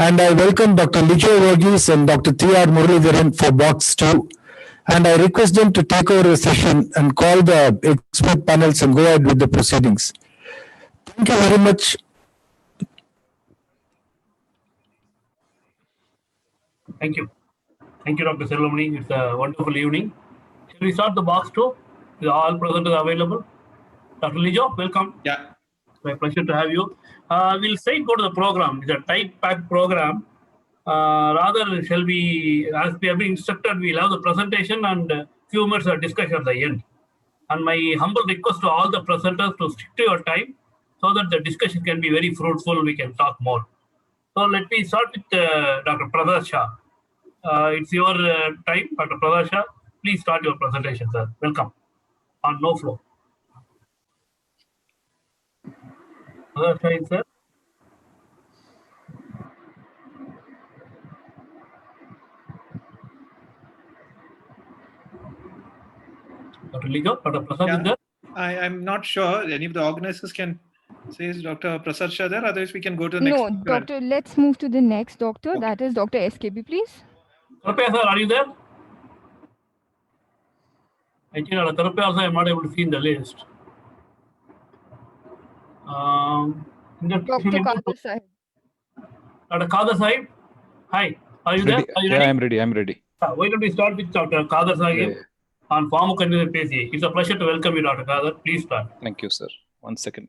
And I welcome Dr. Lijo Varghese and Dr. T.R. Muralidharan for box 2. And I request them to take over the session and call the expert panels and go ahead with the proceedings. Thank you very much. Thank you. Thank you, Dr. Selomani. It's a wonderful evening. Shall we start the box 2? Is all presenters available? Dr. Lijo, welcome. Yeah. My pleasure to have you. We'll straight go to the program. It's a tight-packed program. Rather, shall we, as we have been instructed, we'll have the presentation and a few minutes of discussion at the end. And my humble request to all the presenters to stick to your time so that the discussion can be very fruitful. We can talk more. So let me start with Dr. Prasad Shah. It's your time, Dr. Prasad Shah. Please start your presentation, sir. Welcome. On no flow. Prasad Shah, sir. Dr. Lijo, Dr. Prasad is there? I'm not sure. Any of the organizers can say is Dr. Prasad Shah there? Otherwise, we can go to the next. No, doctor, let's move to the next doctor. Okay. That is Dr. SKB, please. Karapaya, sir, are you there? I think Karapaya also, I'm not able to see in the list. Dr. Kader Sahib. Dr. Kader Sahib, hi. Are you there? Are you ready? Yeah, I'm ready. Why don't we start with Dr. Kader Sahib on pharmacokinetic? It's a pleasure to welcome you, Dr. Kader. Please start. Thank you, sir. 1 second.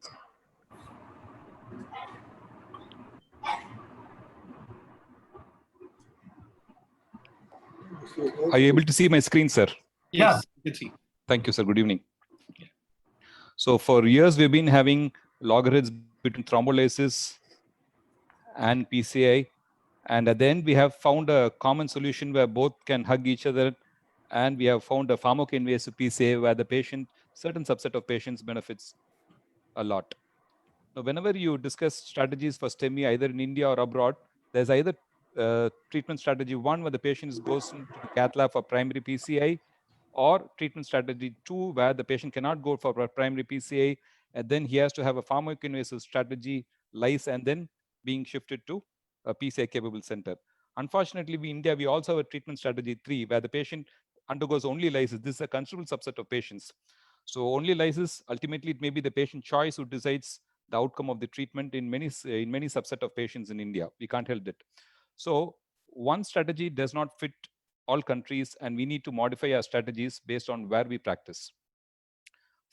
Are you able to see my screen, sir? Yes, you can see. Thank you, sir. Good evening. So for years, we've been having logarithms between thrombolysis and PCI. And at the end, we have found a common solution where both can hug each other. And we have found a pharmacoinvasive PCA where the patient, certain subset of patients benefits a lot. Now, whenever you discuss strategies for STEMI, either in India or abroad, there's either treatment strategy 1 where the patient goes into the cath lab for primary PCI, or treatment strategy 2 where the patient cannot go for primary PCI, and then he has to have a pharmacoinvasive strategy, lyse, and then being shifted to a PCI capable center. Unfortunately, in India, we also have a treatment strategy 3 where the patient undergoes only lysis. This is a considerable subset of patients. So only lysis, ultimately, it may be the patient choice who decides the outcome of the treatment in many subset of patients in India. We can't help it. So one strategy does not fit all countries, and we need to modify our strategies based on where we practice.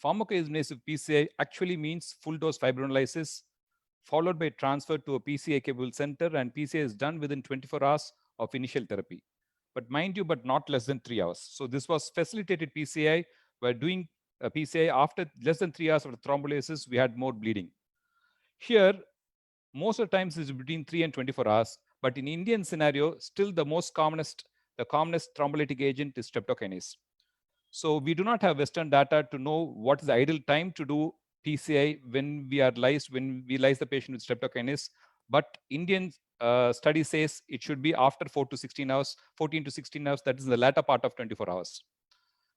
Pharmacoinvasive PCI actually means full dose fibrinolysis, followed by transfer to a PCI capable center, and PCI is done within 24 hours of initial therapy. But mind you, but not less than 3 hours. So this was facilitated PCI. We're doing a PCI after less than 3 hours of thrombolysis, we had more bleeding. Here, most of the times is between 3 and 24 hours. But in Indian scenario, still the commonest thrombolytic agent is streptokinase. So we do not have Western data to know what is the ideal time to do PCI when we lyse the patient with streptokinase. But Indian study says it should be after 14 to 16 hours, that is the latter part of 24 hours.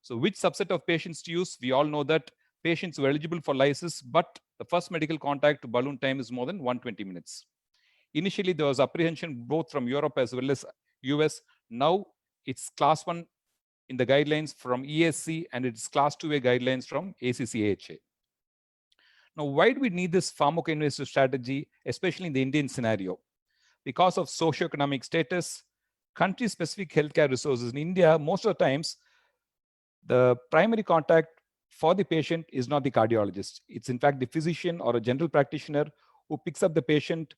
So which subset of patients to use? We all know that patients who are eligible for lysis, but the first medical contact to balloon time is more than 120 minutes. Initially, there was apprehension both from Europe as well as US. Now it's class 1 in the guidelines from ESC, and it's class 2A guidelines from ACC/AHA. Now, why do we need this pharmacoinvasive strategy, especially in the Indian scenario? Because of socioeconomic status, country-specific healthcare resources. In India, most of the times, the primary contact for the patient is not the cardiologist. It's in fact the physician or a general practitioner who picks up the patient.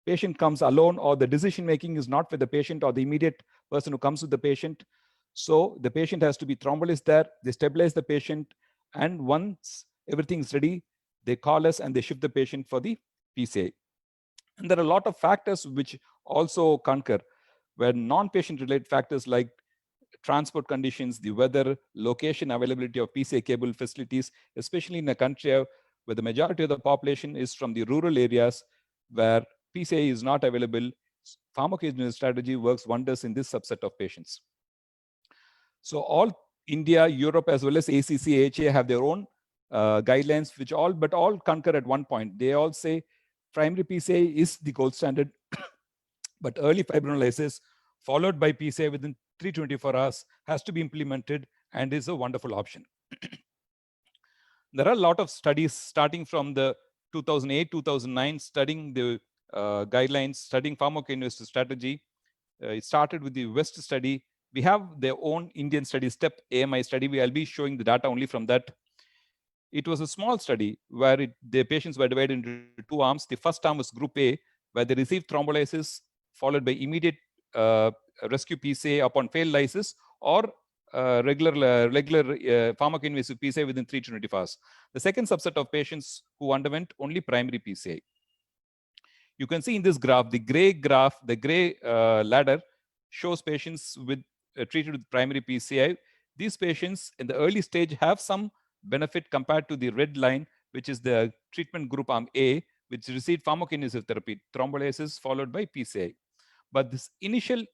Patient comes alone, or the decision-making is not with the patient or the immediate person who comes with the patient. So the patient has to be thrombolysed there. They stabilize the patient. And once everything's ready, they call us and they shift the patient for the PCI. And there are a lot of factors which also concur, where non-patient related factors like transport conditions, the weather, location, availability of PCI cable facilities, especially in a country where the majority of the population is from the rural areas where PCI is not available. Pharmacokinetic strategy works wonders in this subset of patients. So all India, Europe, as well as ACC/AHA have their own guidelines, which all concur at one point. They all say primary PCI is the gold standard But early fibrinolysis followed by PCI within 324 hours has to be implemented and is a wonderful option. There are a lot of studies starting from the 2008-2009 studying the guidelines, studying pharmacokinesis strategy. It started with the West study. We have their own Indian study, STEP AMI study. I'll be showing the data only from that. It was a small study where the patients were divided into two arms. The first arm was Group A, where they received thrombolysis followed by immediate rescue PCA upon failed lysis, or regular pharmacoinvasive PCA within 3 to 24 hours. The second subset of patients who underwent only primary PCA. You can see in this graph, the gray ladder shows patients with treated with primary PCI. These patients in the early stage have some benefit compared to the red line, which is the treatment group arm A, which received pharmacokinesis therapy, thrombolysis followed by PCI. But this initial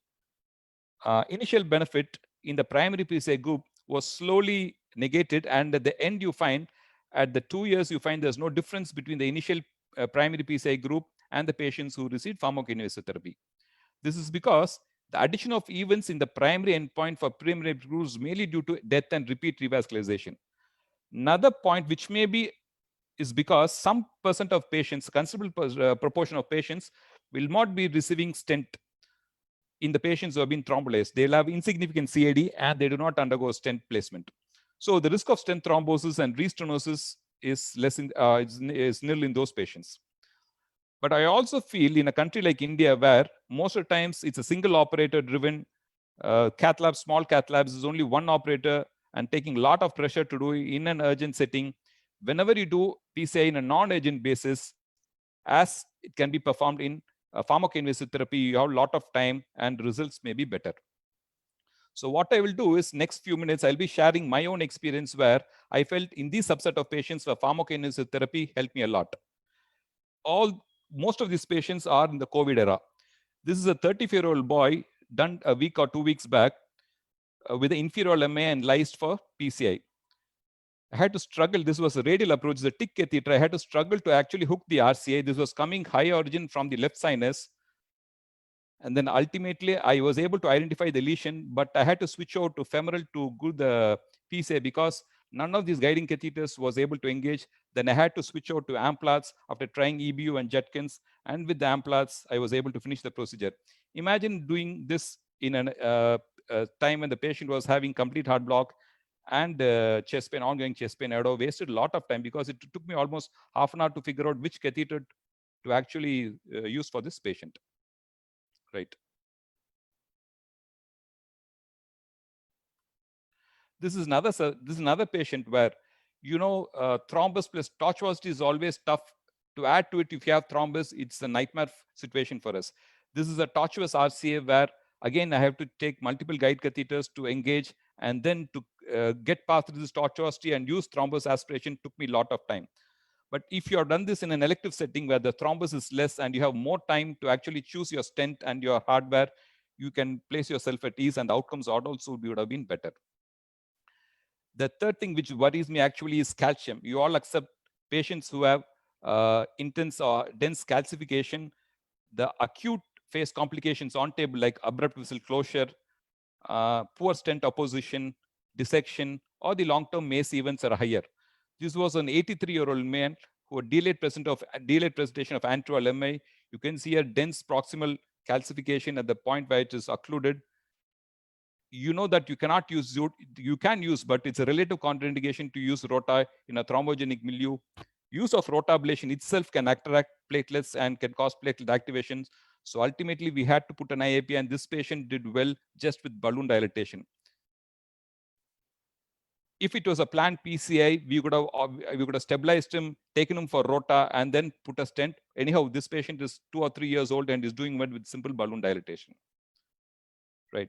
benefit in the primary PCI group was slowly negated, and at the end you find, at the 2 years, you find there's no difference between the initial primary PCI group and the patients who received pharmacokinesis therapy. This is because the addition of events in the primary endpoint for primary groups mainly due to death and repeat revascularization. Another point which may be is because some percent of patients, considerable proportion of patients, will not be receiving stent in the patients who have been thrombolized. They'll have insignificant CAD and they do not undergo stent placement. So the risk of stent thrombosis and restenosis is is nil in those patients. But I also feel in a country like India, where most of the times it's a single operator driven cath lab, small cath labs, is only one operator and taking a lot of pressure to do in an urgent setting. Whenever you do PCI in a non-urgent basis, as it can be performed in pharmacoinvasive therapy, you have a lot of time and results may be better. So what I will do is next few minutes, I'll be sharing my own experience where I felt in this subset of patients where pharmacokinetics therapy helped me a lot. Most of these patients are in the COVID era. This is a 34-year-old boy done a week or 2 weeks back with an inferior MA and lysed for PCI. I had to struggle. This was a radial approach, the TIC catheter. I had to struggle to actually hook the RCA. This was coming high origin from the left sinus. And then ultimately, I was able to identify the lesion, but I had to switch over to femoral to do the PCI because none of these guiding catheters was able to engage. Then I had to switch over to Amplatz after trying EBU and Judkins. And with the Amplatz, I was able to finish the procedure. Imagine doing this in a time when the patient was having complete heart block and chest pain, ongoing chest pain. I would have wasted a lot of time because it took me almost half an hour to figure out which catheter to actually use for this patient. Right. This is another patient where, thrombus plus tortuosity is always tough. To add to it, if you have thrombus, it's a nightmare situation for us. This is a tortuous RCA where, again, I have to take multiple guide catheters to engage, and then to get past this tortuosity and use thrombus aspiration took me a lot of time. But if you have done this in an elective setting where the thrombus is less and you have more time to actually choose your stent and your hardware, you can place yourself at ease and the outcomes also would have been better. The third thing which worries me actually is calcium. You all accept patients who have intense or dense calcification. The acute phase complications on table like abrupt vessel closure, poor stent opposition, dissection, or the long-term MACE events are higher. This was an 83-year-old man who had delayed presentation of anterior MI. You can see a dense proximal calcification at the point where it is occluded. You know that you cannot use, you can use, but it's a relative contraindication to use rota in a thrombogenic milieu. Use of rota ablation itself can attract platelets and can cause platelet activations. So ultimately, we had to put an IAP, and this patient did well just with balloon dilatation. If it was a planned PCI, we could have stabilized him, taken him for rota, and then put a stent. Anyhow, this patient is 2 or 3 years old and is doing well with simple balloon dilatation. Right.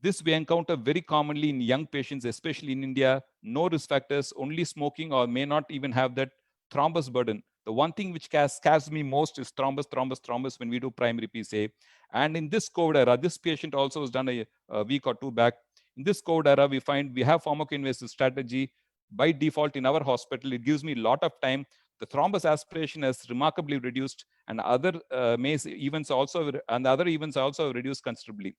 This we encounter very commonly in young patients, especially in India. No risk factors, only smoking, or may not even have that thrombus burden. The one thing which scares me most is thrombus when we do primary PCA. And in this COVID era, this patient also was done a week or 2 back. In this COVID era, we find we have pharmacoinvasive strategy by default in our hospital. It gives me a lot of time. the thrombus aspiration has remarkably reduced, and other MACE events also, and the other events also reduced considerably.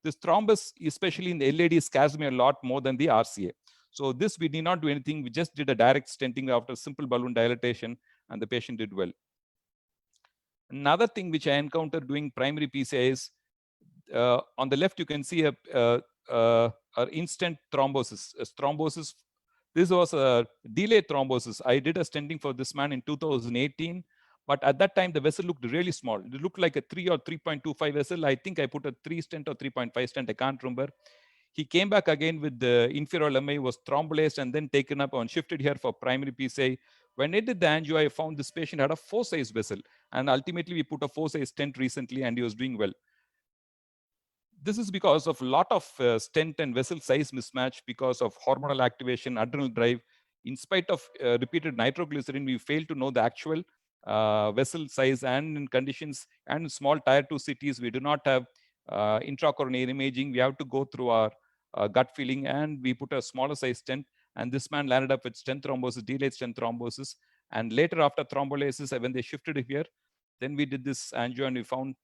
This thrombus, especially in the LAD, scares me a lot more than the RCA. So this, we did not do anything. We just did a direct stenting after simple balloon dilatation, and the patient did well. Another thing which I encountered doing primary PCI is, on the left, you can see a instant thrombosis. Thrombosis. This was a delayed thrombosis. I did a stenting for this man in 2018, but at that time the vessel looked really small. It looked like a 3 or 3.25 vessel. I think I put a 3 stent or 3.5 stent. I can't remember. He came back again with the inferior LMI, was thrombolized and then taken up and shifted here for primary PCI. When I did the angio, I found this patient had a 4-size vessel, and ultimately we put a 4-size stent recently, and he was doing well. This is because of a lot of stent and vessel size mismatch because of hormonal activation, adrenal drive. In spite of repeated nitroglycerin, we failed to know the actual vessel size, and in conditions and in small tier 2 cities, we do not have intracoronary imaging. We have to go through our gut feeling, and we put a smaller size stent, and this man landed up with stent thrombosis, delayed stent thrombosis. And later, after thrombolysis, when they shifted here, then we did this angio, and we found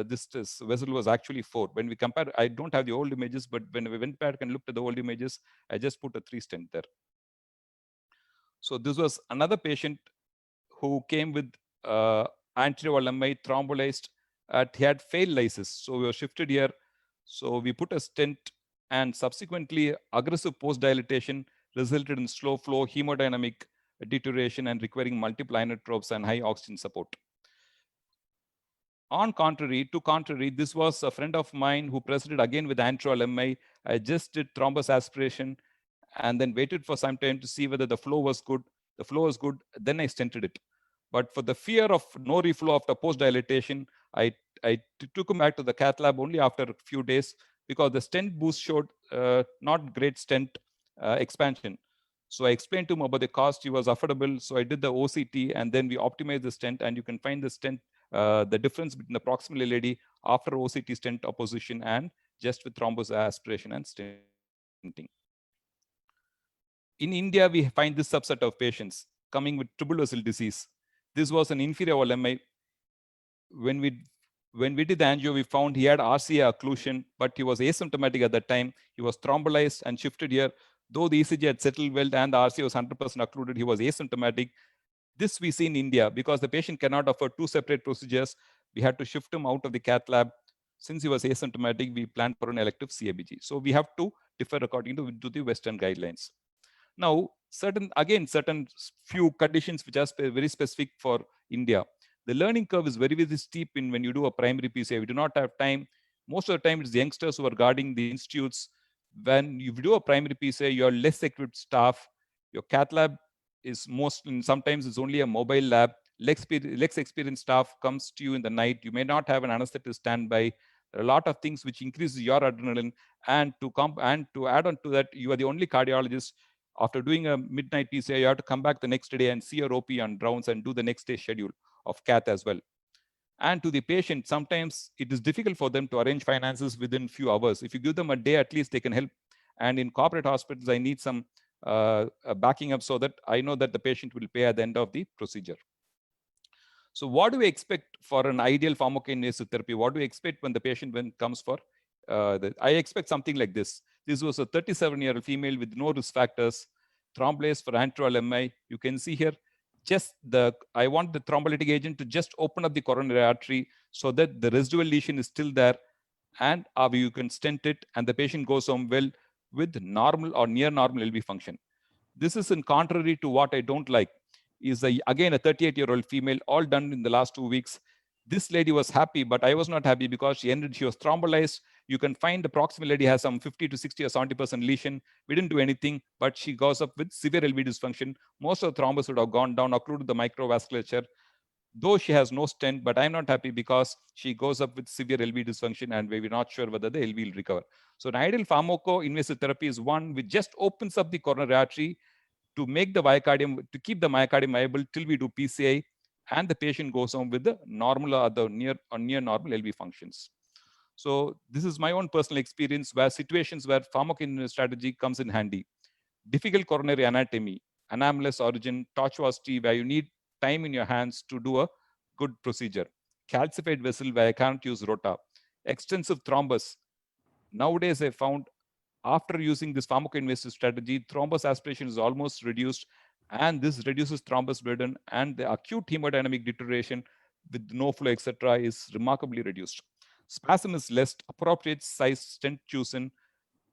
this vessel was actually 4. When we compare, I don't have the old images, but when we went back and looked at the old images, I just put a 3 stent there. So this was another patient who came with anterior LMI thrombolized. He had failed lysis, so we were shifted here. So we put a stent, and subsequently aggressive post dilatation resulted in slow flow, hemodynamic deterioration, and requiring multiple inotropes and high oxygen support. To contrary, this was a friend of mine who proceeded again with anterior LMI. I just did thrombus aspiration and then waited for some time to see whether the flow was good. The flow was good, then I stented it. But for the fear of no reflow after post dilatation, I took him back to the cath lab only after a few days, because the stent boost showed not great stent expansion. So I explained to him about the cost. He was affordable. So I did the OCT, and then we optimized the stent, and you can find the stent, the difference between the proximal LAD after OCT stent opposition and just with thrombus aspiration and stenting. In India, we find this subset of patients coming with triple vessel disease. This was an inferior LMI. When we did the angio, we found he had RCA occlusion, but he was asymptomatic at that time. He was thrombolized and shifted here. Though the ECG had settled well and the RCA was 100% occluded, he was asymptomatic. This we see in India because the patient cannot afford 2 separate procedures. We had to shift him out of the cath lab. Since he was asymptomatic, we planned for an elective CABG. So we have to differ according to the Western guidelines. Now, certain few conditions which are very specific for India. The learning curve is very, very steep when you do a primary PCI. We do not have time. Most of the time, it's the youngsters who are guarding the institutes. When you do a primary PCI, you are less equipped staff. Your cath lab is sometimes it's only a mobile lab. Less experienced staff comes to you in the night. You may not have an anesthetist standby. There are a lot of things which increases your adrenaline. And to add on to that, you are the only cardiologist. After doing a midnight PCI, you have to come back the next day and see your OP on rounds and do the next day schedule of cath as well. And to the patient, sometimes it is difficult for them to arrange finances within few hours. If you give them a day, at least they can help. And in corporate hospitals, I need some backing up so that I know that the patient will pay at the end of the procedure. So what do we expect for an ideal pharmacokinetic therapy? What do we expect when the patient comes for? I expect something like this. This was a 37-year-old female with no risk factors, thrombolase for anterior LMI. You can see here, I want the thrombolytic agent to just open up the coronary artery so that the residual lesion is still there, and you can stent it, and the patient goes home well with normal or near normal LV function. This is in contrary to what I don't like. Is again a 38-year-old female, all done in the last 2 weeks. This lady was happy, but I was not happy because she was thrombolized. You can find the proximal lady has some 50 to 60 or 70% lesion. We didn't do anything, but she goes up with severe LV dysfunction. Most of the thrombus would have gone down, occluded the microvasculature. Though she has no stent, but I'm not happy because she goes up with severe LV dysfunction and we're not sure whether the LV will recover. So an ideal pharmacoinvasive therapy is one which just opens up the coronary artery to make the myocardium, to keep the myocardium viable till we do PCI, and the patient goes on with the normal or the near normal LV functions. So this is my own personal experience where situations where pharmacokinetic strategy comes in handy. Difficult coronary anatomy, anomalous origin, tortuosity, where you need time in your hands to do a good procedure. Calcified vessel, where I can't use rota. Extensive thrombus. Nowadays, I found after using this pharmacoinvasive strategy, thrombus aspiration is almost reduced, and this reduces thrombus burden, and the acute hemodynamic deterioration with no flow, etc., is remarkably reduced. Spasm is less, appropriate size stent chosen.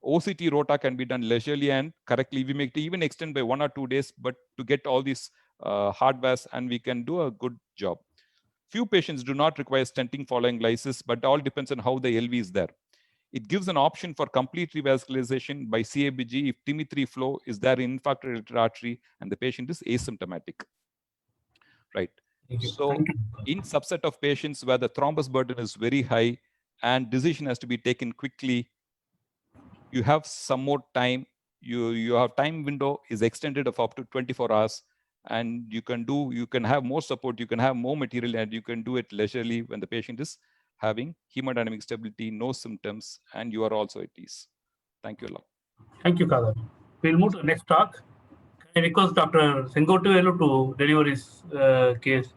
OCT rota can be done leisurely and correctly. We may even extend by 1 or 2 days, but to get all these hardwares, and we can do a good job. Few patients do not require stenting following lysis, but all depends on how the LV is there. It gives an option for complete revascularization by CABG if TIMI3 flow is there in infarcted artery and the patient is asymptomatic. Right. So in subset of patients where the thrombus burden is very high and decision has to be taken quickly, you have some more time. You have time window is extended of up to 24 hours, and you can have more support, you can have more material, and you can do it leisurely when the patient is having hemodynamic stability, no symptoms, and you are also at ease. Thank you a lot. Thank you, Kadar. We'll move to the next talk. Can I request Dr. Sengotu to deliver his case,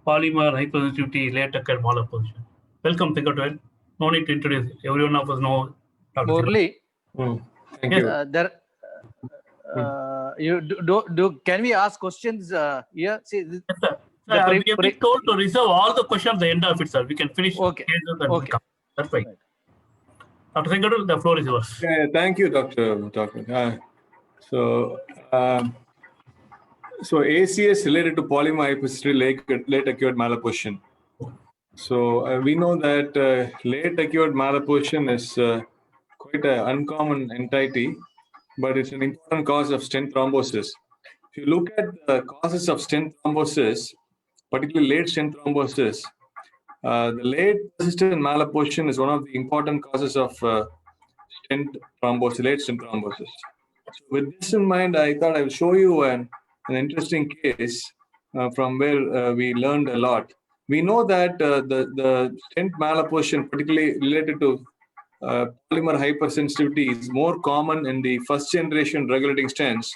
polymer hypersensitivity late occurred malabsorption. Welcome, Sengotu. No need to introduce. Everyone of us know Dr. Murli, Thank Yes. you. can we ask questions here? See, Yes, sir. We have been told to reserve all the questions at the end of it, sir. We can finish. Okay. cases and Okay. come. That's fine. Dr. Sengotu, the floor is yours. Thank you, Dr. So ACS related to polymer hypersensitivity late acute malapposition. So we know that late acute malapposition is quite an uncommon entity, but it's an important cause of stent thrombosis. If you look at the causes of stent thrombosis, particularly late stent thrombosis, the late persistent malapposition is one of the important causes of stent thrombosis, late stent thrombosis. So with this in mind, I thought I will show you an interesting case from where we learned a lot. We know that the stent malapposition, particularly related to polymer hypersensitivity, is more common in the first generation regulating stents.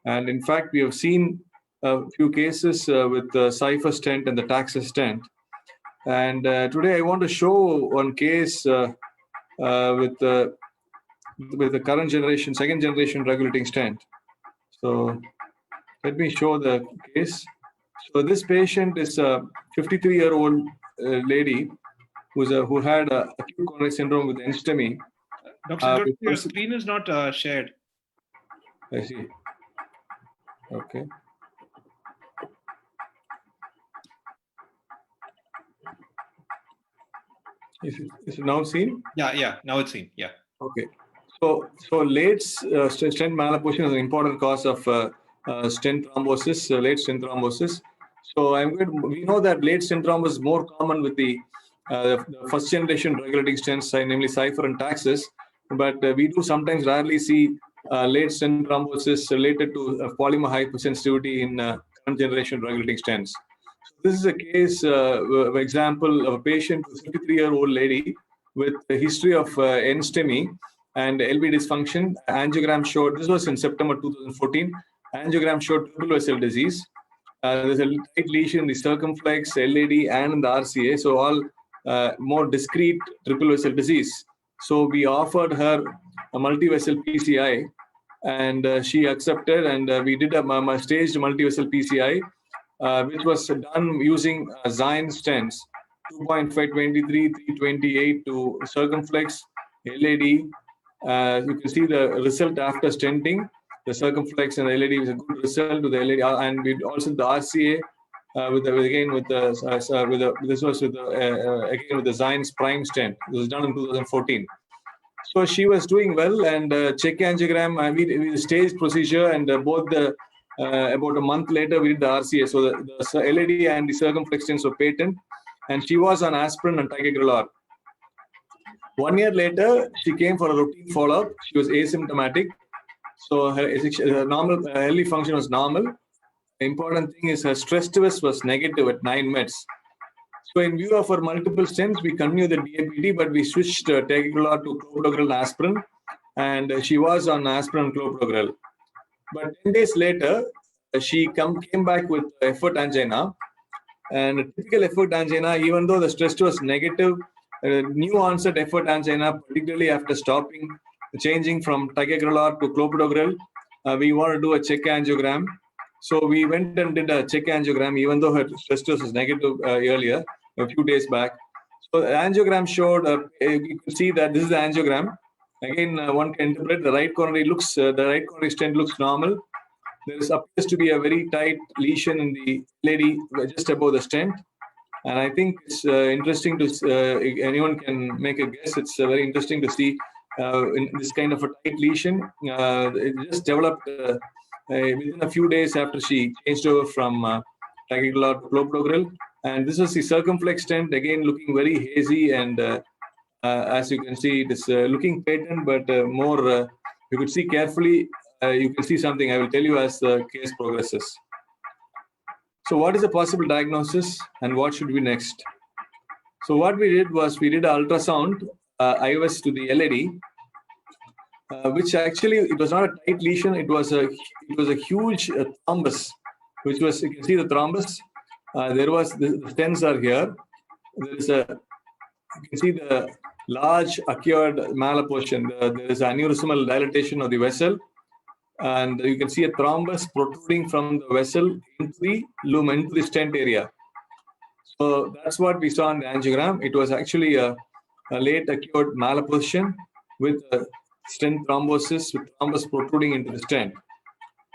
And in fact, we have seen a few cases with the Cypher stent and the Taxus stent. And today I want to show one case with the current generation, second generation regulating stent. So let me show the case. So this patient is a 53-year-old lady who had acute coronary syndrome with NSTEMI. Dr. Your screen is not shared. I see. Okay. Is it now seen? Yeah. Now it's seen. Yeah. Okay. So late stent malapposition is an important cause of stent thrombosis, late stent thrombosis. So we know that late stent thrombosis is more common with the first generation regulating stents, namely Cypher and Taxus, but we do sometimes rarely see late stent thrombosis related to polymer hypersensitivity in current generation regulating stents. So this is a case, example of a patient, a 53-year-old lady with a history of NSTEMI and LV dysfunction. Angiogram showed, this was in September 2014, angiogram showed triple vessel disease. There's a tight lesion in the circumflex, LAD, and in the RCA, so all more discrete triple vessel disease. So we offered her a multi-vessel PCI, and she accepted, and we did a staged multi-vessel PCI, which was done using Zyne stents, 2.523, 328 to circumflex, LAD. You can see the result after stenting. The circumflex and the LAD is a good result to the LAD, and we also the RCA with the Zyne's prime stent. This was done in 2014. So she was doing well, and check angiogram. We staged procedure, and both about a month later we did the RCA. So the LAD and the circumflex stents were patent, and she was on aspirin and ticagrelor. 1 year later, she came for a routine follow-up. She was asymptomatic. So her normal LV function was normal. The important thing is her stress test was negative at 9 meds. So in view of her multiple stents, we continued the DAPT, but we switched ticagrelor to clopidogrel and aspirin, and she was on aspirin and clopidogrel. But 10 days later, she came back with effort angina. And typical effort angina, even though the stress was negative, new onset effort angina, particularly after stopping, changing from ticagrelor to clopidogrel, we want to do a check angiogram. So we went and did a check angiogram, even though her stress was negative earlier, a few days back. So the angiogram showed, you could see that this is the angiogram. Again, one can interpret the right coronary stent looks normal. There appears to be a very tight lesion in the lady just above the stent. And I think it's interesting to, anyone can make a guess. It's very interesting to see in this kind of a tight lesion. It just developed within a few days after she changed over from ticagrelor to clopidogrel. And this was the circumflex stent, again looking very hazy. And as you can see, it is looking patent, but more, you could see carefully. You can see something I will tell you as the case progresses. So what is the possible diagnosis and what should be next? So what we did was we did an ultrasound IVS to the LAD, which actually, it was not a tight lesion. It was a huge thrombus, which was, you can see the thrombus. There was, the stents are here. There is a, you can see the large occurred malapportion. There is aneurysmal dilatation of the vessel. And you can see a thrombus protruding from the vessel into the lumen, into the stent area. So that's what we saw in the angiogram. It was actually a late acute malapposition with a stent thrombosis, with thrombus protruding into the stent.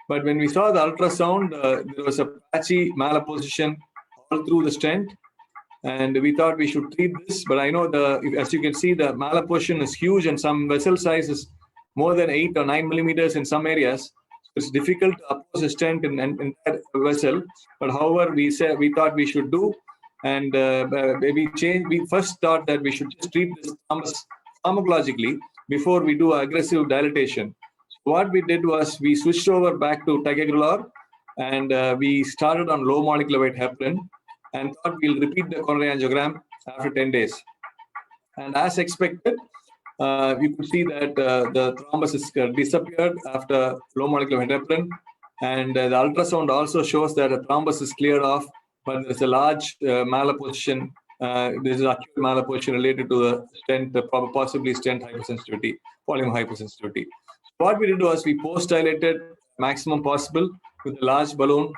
But when we saw the ultrasound, there was a patchy malapposition all through the stent. And we thought we should treat this. But I know, as you can see, the malapposition is huge and some vessel size is more than 8 or 9 millimeters in some areas. It's difficult to oppose a stent in that vessel. But however, we thought we should do, and we first thought that we should just treat this thrombus pharmacologically before we do aggressive dilatation. So what we did was we switched over back to ticagrelor, and we started on low molecular weight heparin, and thought we'll repeat the coronary angiogram after 10 days. And as expected, you could see that the thrombus is disappeared after low molecular weight heparin, and the ultrasound also shows that the thrombus is cleared off, but there's a large malapposition. This is acute malapposition related to the stent, possibly stent hypersensitivity, polymer hypersensitivity. What we did was we post-dilated maximum possible with a large balloon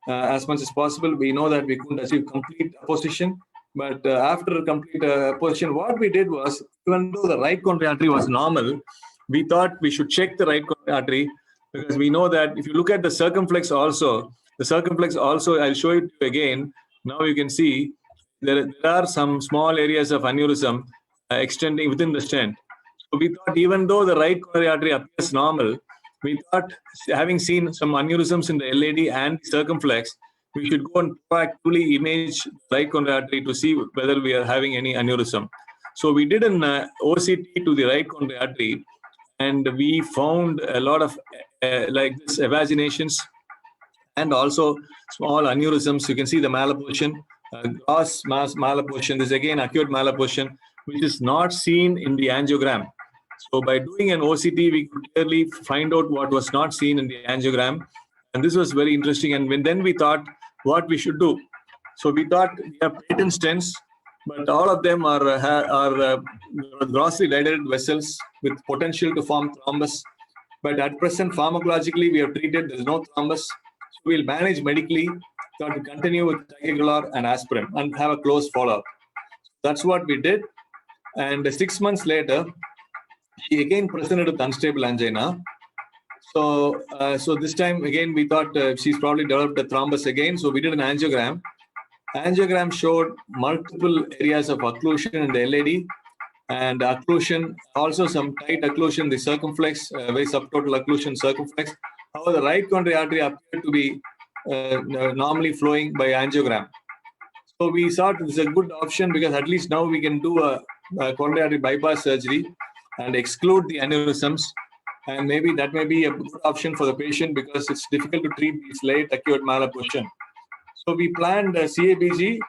as much as possible. We know that we couldn't achieve complete apposition. But after complete position, what we did was, even though the right coronary artery was normal, we thought we should check the right coronary artery, because we know that if you look at the circumflex also, I'll show it to you again. Now you can see there are some small areas of aneurysm extending within the stent. So we thought, even though the right coronary artery appears normal, we thought, having seen some aneurysms in the LAD and circumflex, we should go and proactively image right coronary artery to see whether we are having any aneurysm. So we did an OCT to the right coronary artery, and we found a lot of like this evaginations and also small aneurysms. You can see the malapposition, gross mass malapposition. This is again acute malapposition, which is not seen in the angiogram. So by doing an OCT, we could clearly find out what was not seen in the angiogram. And this was very interesting. And then we thought what we should do. So we thought we have patent stents, but all of them are grossly dilated vessels with potential to form thrombus. But at present, pharmacologically, we have treated, there's no thrombus. So we'll manage medically, got to continue with ticagrelor and aspirin and have a close follow-up. That's what we did. And 6 months later, she again presented with unstable angina. So, this time again, we thought she's probably developed a thrombus again. So we did an angiogram. Angiogram showed multiple areas of occlusion in the LAD, and occlusion, also some tight occlusion in the circumflex, very subtotal occlusion circumflex. However, the right coronary artery appeared to be normally flowing by angiogram. So we thought this is a good option, because at least now we can do a coronary artery bypass surgery and exclude the aneurysms. And maybe that may be a good option for the patient, because it's difficult to treat these late acute malapposition. So we planned a CABG,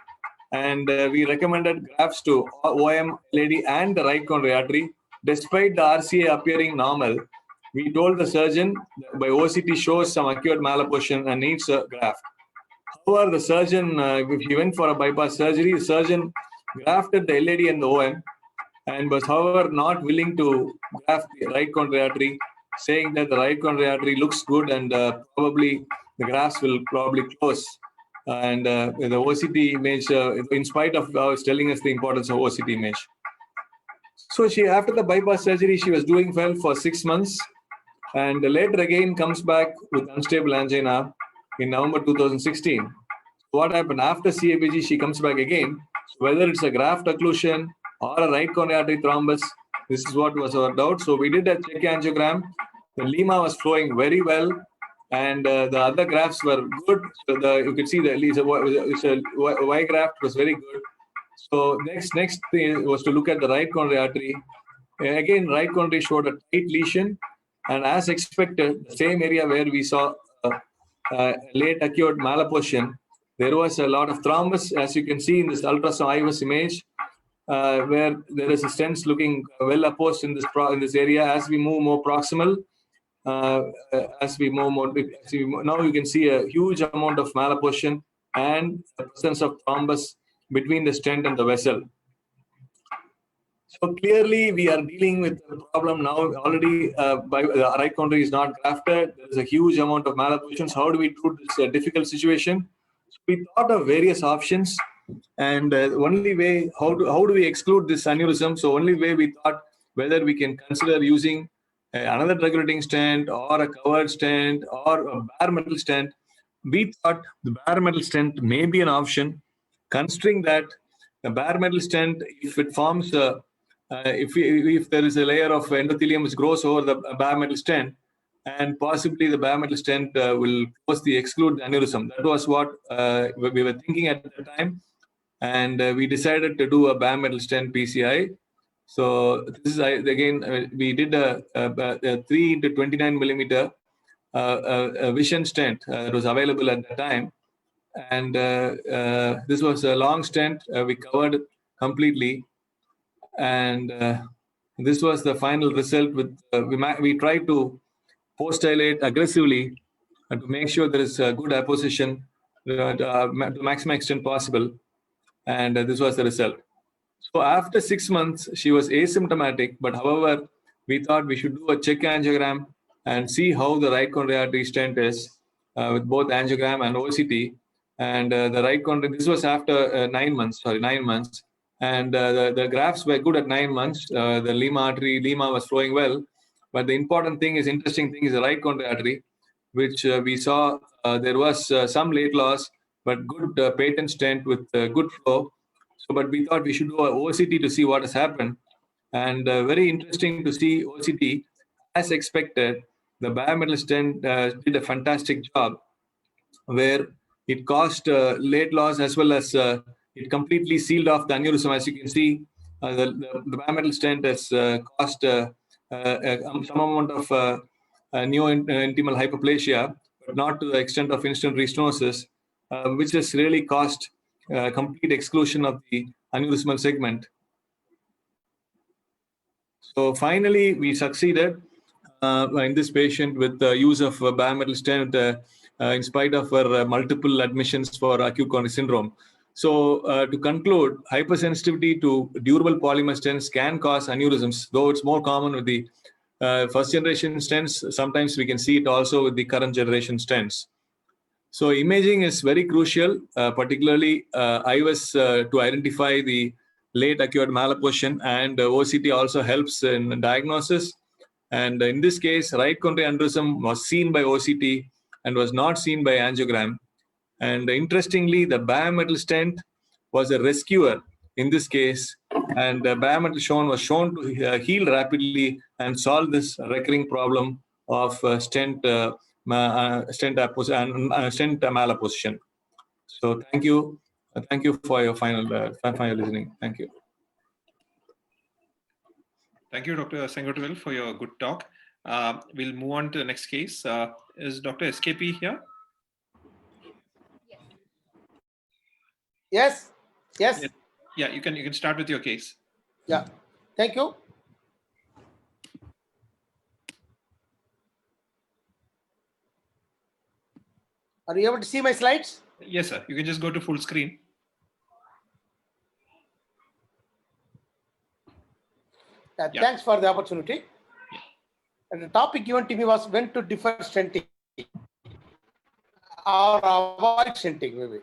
and we recommended grafts to OM, LAD, and the right coronary artery. Despite the RCA appearing normal, we told the surgeon that by OCT shows some acute malapposition and needs a graft. However, the surgeon, if he went for a bypass surgery, the surgeon grafted the LAD and the OM and was, however, not willing to graft the right coronary artery, saying that the right coronary artery looks good and probably the grafts will probably close. And the OCT image, in spite of telling us the importance of OCT image. So she, after the bypass surgery, she was doing well for 6 months. And later again comes back with unstable angina in November 2016. What happened after CABG? She comes back again. Whether it's a graft occlusion or a right coronary artery thrombus, this is what was our doubt. So we did a check angiogram. The lima was flowing very well, and the other grafts were good. So you could see the Y graft was very good. So next thing was to look at the right coronary artery. Again, right coronary showed a tight lesion. And as expected, the same area where we saw late acute malapposition, there was a lot of thrombus, as you can see in this ultrasound IVUS image, where there is a stents looking well opposed in this area. As we move more proximal, now you can see a huge amount of malapposition and the presence of thrombus between the stent and the vessel. So clearly, we are dealing with the problem now. Already, the right coronary is not grafted. There is a huge amount of malappositions. How do we do this difficult situation? So we thought of various options, and only way how do we exclude this aneurysm? So only way we thought whether we can consider using another drug-eluting stent or a covered stent or a bare metal stent. We thought the bare metal stent may be an option, considering that the bare metal stent, if it forms if there is a layer of endothelium which grows over the bare metal stent, and possibly the bare metal stent will exclude the aneurysm. That was what we were thinking at the time, and we decided to do a bare metal stent PCI. So this is again we did a 3 into 29 millimeter Vision stent that was available at the time, and this was a long stent. We covered completely. And this was the final result. With we tried to post dilate aggressively to make sure there is a good apposition to maximum extent possible, and this was the result. So after 6 months, she was asymptomatic, but however, we thought we should do a check angiogram and see how the right coronary artery stent is with both angiogram and OCT. And the right coronary, this was after 9 months. And the grafts were good at 9 months. The lima was flowing well. But the interesting thing is the right coronary artery, which we saw there was some late loss, but good patent stent with good flow. So, but we thought we should do a OCT to see what has happened. And very interesting to see OCT. As expected, the bare metal stent did a fantastic job, where it caused late loss as well as it completely sealed off the aneurysm. As you can see, the bare metal stent has caused some amount of neointimal hyperplasia, but not to the extent of instant restenosis, which has really caused complete exclusion of the aneurysmal segment. So finally, we succeeded in this patient with the use of bare metal stent in spite of her multiple admissions for acute coronary syndrome. So to conclude, hypersensitivity to durable polymer stents can cause aneurysms, though it's more common with the first generation stents. Sometimes we can see it also with the current generation stents. So imaging is very crucial, particularly IVUS to identify the late acute malapposition, and OCT also helps in diagnosis. And in this case, right coronary aneurysm was seen by OCT and was not seen by angiogram. And interestingly, the bare metal stent was a rescuer in this case, and the bare metal was shown to heal rapidly and solve this recurring problem of stent malapposition. So thank you for your final listening. Thank you. Thank you, Dr. Sengotil, for your good talk. We'll move on to the next case. Is Dr. SKP here? Yes. Yeah, you can start with your case. Yeah. Thank you. Are you able to see my slides? Yes, sir. You can just go to full screen. Yeah. Thanks for the opportunity. And the topic given to me was when to defer stenting or avoid stenting, maybe.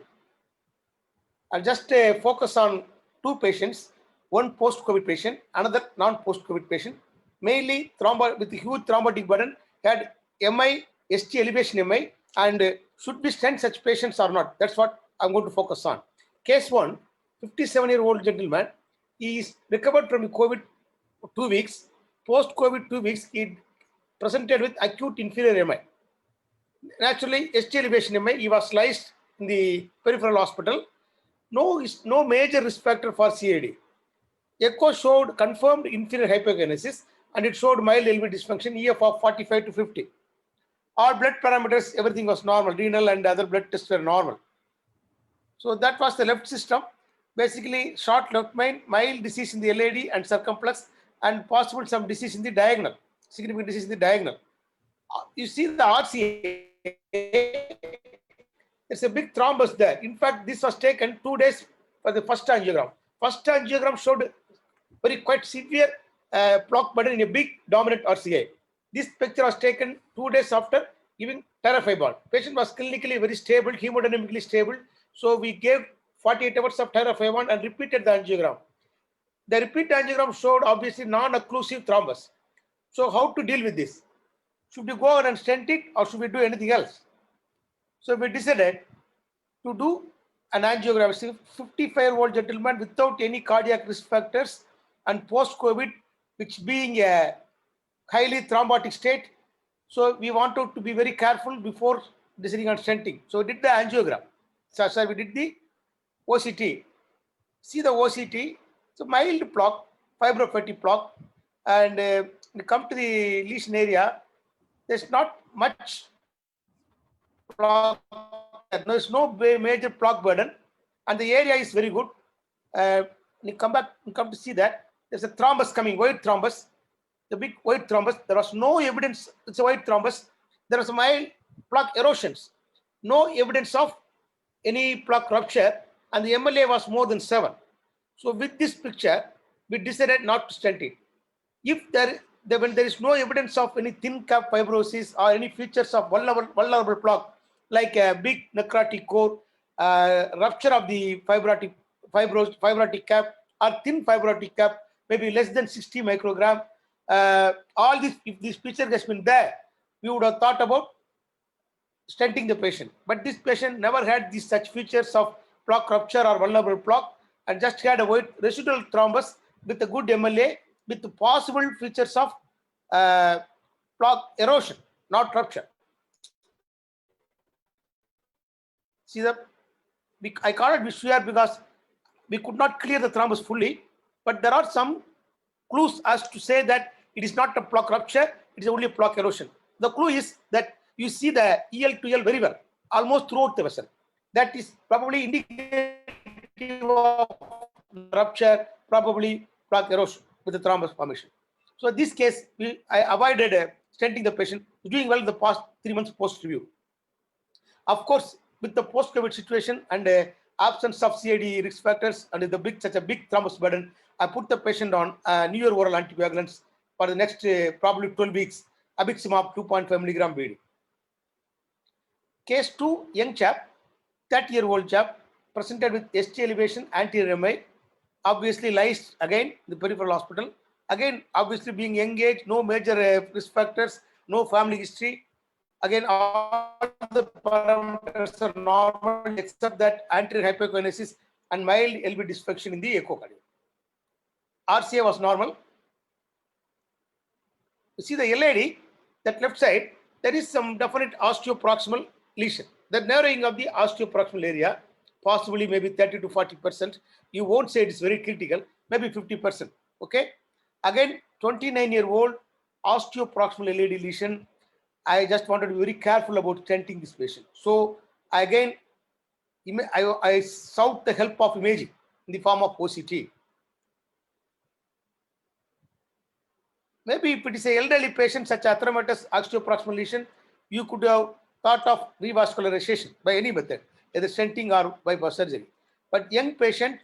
I'll just focus on two patients, one post-COVID patient, another non-post-COVID patient, mainly with huge thrombotic burden, had MI, ST elevation MI, and should we stent such patients or not? That's what I'm going to focus on. Case 1, 57-year-old gentleman, he is recovered from COVID 2 weeks. Post-COVID 2 weeks, he presented with acute inferior MI. Naturally, ST elevation MI, he was sliced in the peripheral hospital. No major risk factor for CAD. Echo showed confirmed inferior hypokinesis and it showed mild LV dysfunction, EF of 45 to 50. All blood parameters, everything was normal. Renal and other blood tests were normal. So that was the left system. Basically, short left main, mild disease in the LAD and circumflex, and possible some disease in the diagonal, significant disease in the diagonal. You see the RCA, it's a big thrombus there. In fact, this was taken 2 days for the first angiogram. First angiogram showed quite severe plaque burden in a big dominant RCA. This picture was taken 2 days after giving Tirafibon. Patient was clinically very stable, hemodynamically stable. So we gave 48 hours of Tirafibon and repeated the angiogram. The repeat angiogram showed obviously non-occlusive thrombus. So how to deal with this? Should we go and stent it or should we do anything else? So we decided to do an angiogram. 55-year-old gentleman without any cardiac risk factors and post-COVID, which being a highly thrombotic state. So we wanted to be very careful before deciding on stenting. So we did the angiogram. So we did the OCT. See the OCT. So mild plaque, fibrofatty plaque, and when you come to the lesion area, there's not much plaque. There's no major plaque burden, and the area is very good. When you come to see that there's a thrombus coming, white thrombus, the big white thrombus. There was no evidence. It's a white thrombus. There was mild plaque erosions. No evidence of any plaque rupture, and the MLA was more than 7. So with this picture, we decided not to stent it. If when there is no evidence of any thin cap fibrosis or any features of vulnerable plaque, like a big necrotic core, rupture of the fibrotic cap or thin fibrotic cap, maybe less than 60 microgram, all this, if this picture has been there, we would have thought about stenting the patient. But this patient never had these such features of plaque rupture or vulnerable plaque, and just had a white residual thrombus with a good MLA with the possible features of plaque erosion, not rupture. See I call it VSUR because we could not clear the thrombus fully, but there are some clues as to say that it is not a plaque rupture, it is only a plaque erosion. The clue is that you see the EL to L very well, almost throughout the vessel. That is probably indicative of rupture, probably plaque erosion with the thrombus formation. So in this case, I avoided stenting the patient, doing well in the past 3 months post-review. Of course, with the post-COVID situation and absence of CAD risk factors and such a big thrombus burden, I put the patient on newer oral anticoagulants for the next probably 12 weeks, Abiximab 2.5 milligram BD. Case 2, young chap, 30-year-old chap, presented with ST elevation, anterior MI, obviously lies again in the peripheral hospital. Again, obviously being young age, no major risk factors, no family history. Again, all the parameters are normal except that anterior hypokinesis and mild LV dysfunction in the echocardiogram. RCA was normal. You see the LAD, that left side, there is some definite osteoproximal lesion. The narrowing of the osteoproximal area, possibly maybe 30 to 40%. You won't say it is very critical, maybe 50%. Okay. Again, 29-year-old osteoproximal LAD lesion. I just wanted to be very careful about stenting this patient. So again, I sought the help of imaging in the form of OCT. Maybe if it is an elderly patient, such atheromatous osteoproximal lesion, you could have thought of revascularization by any method, either stenting or bypass surgery. But young patient,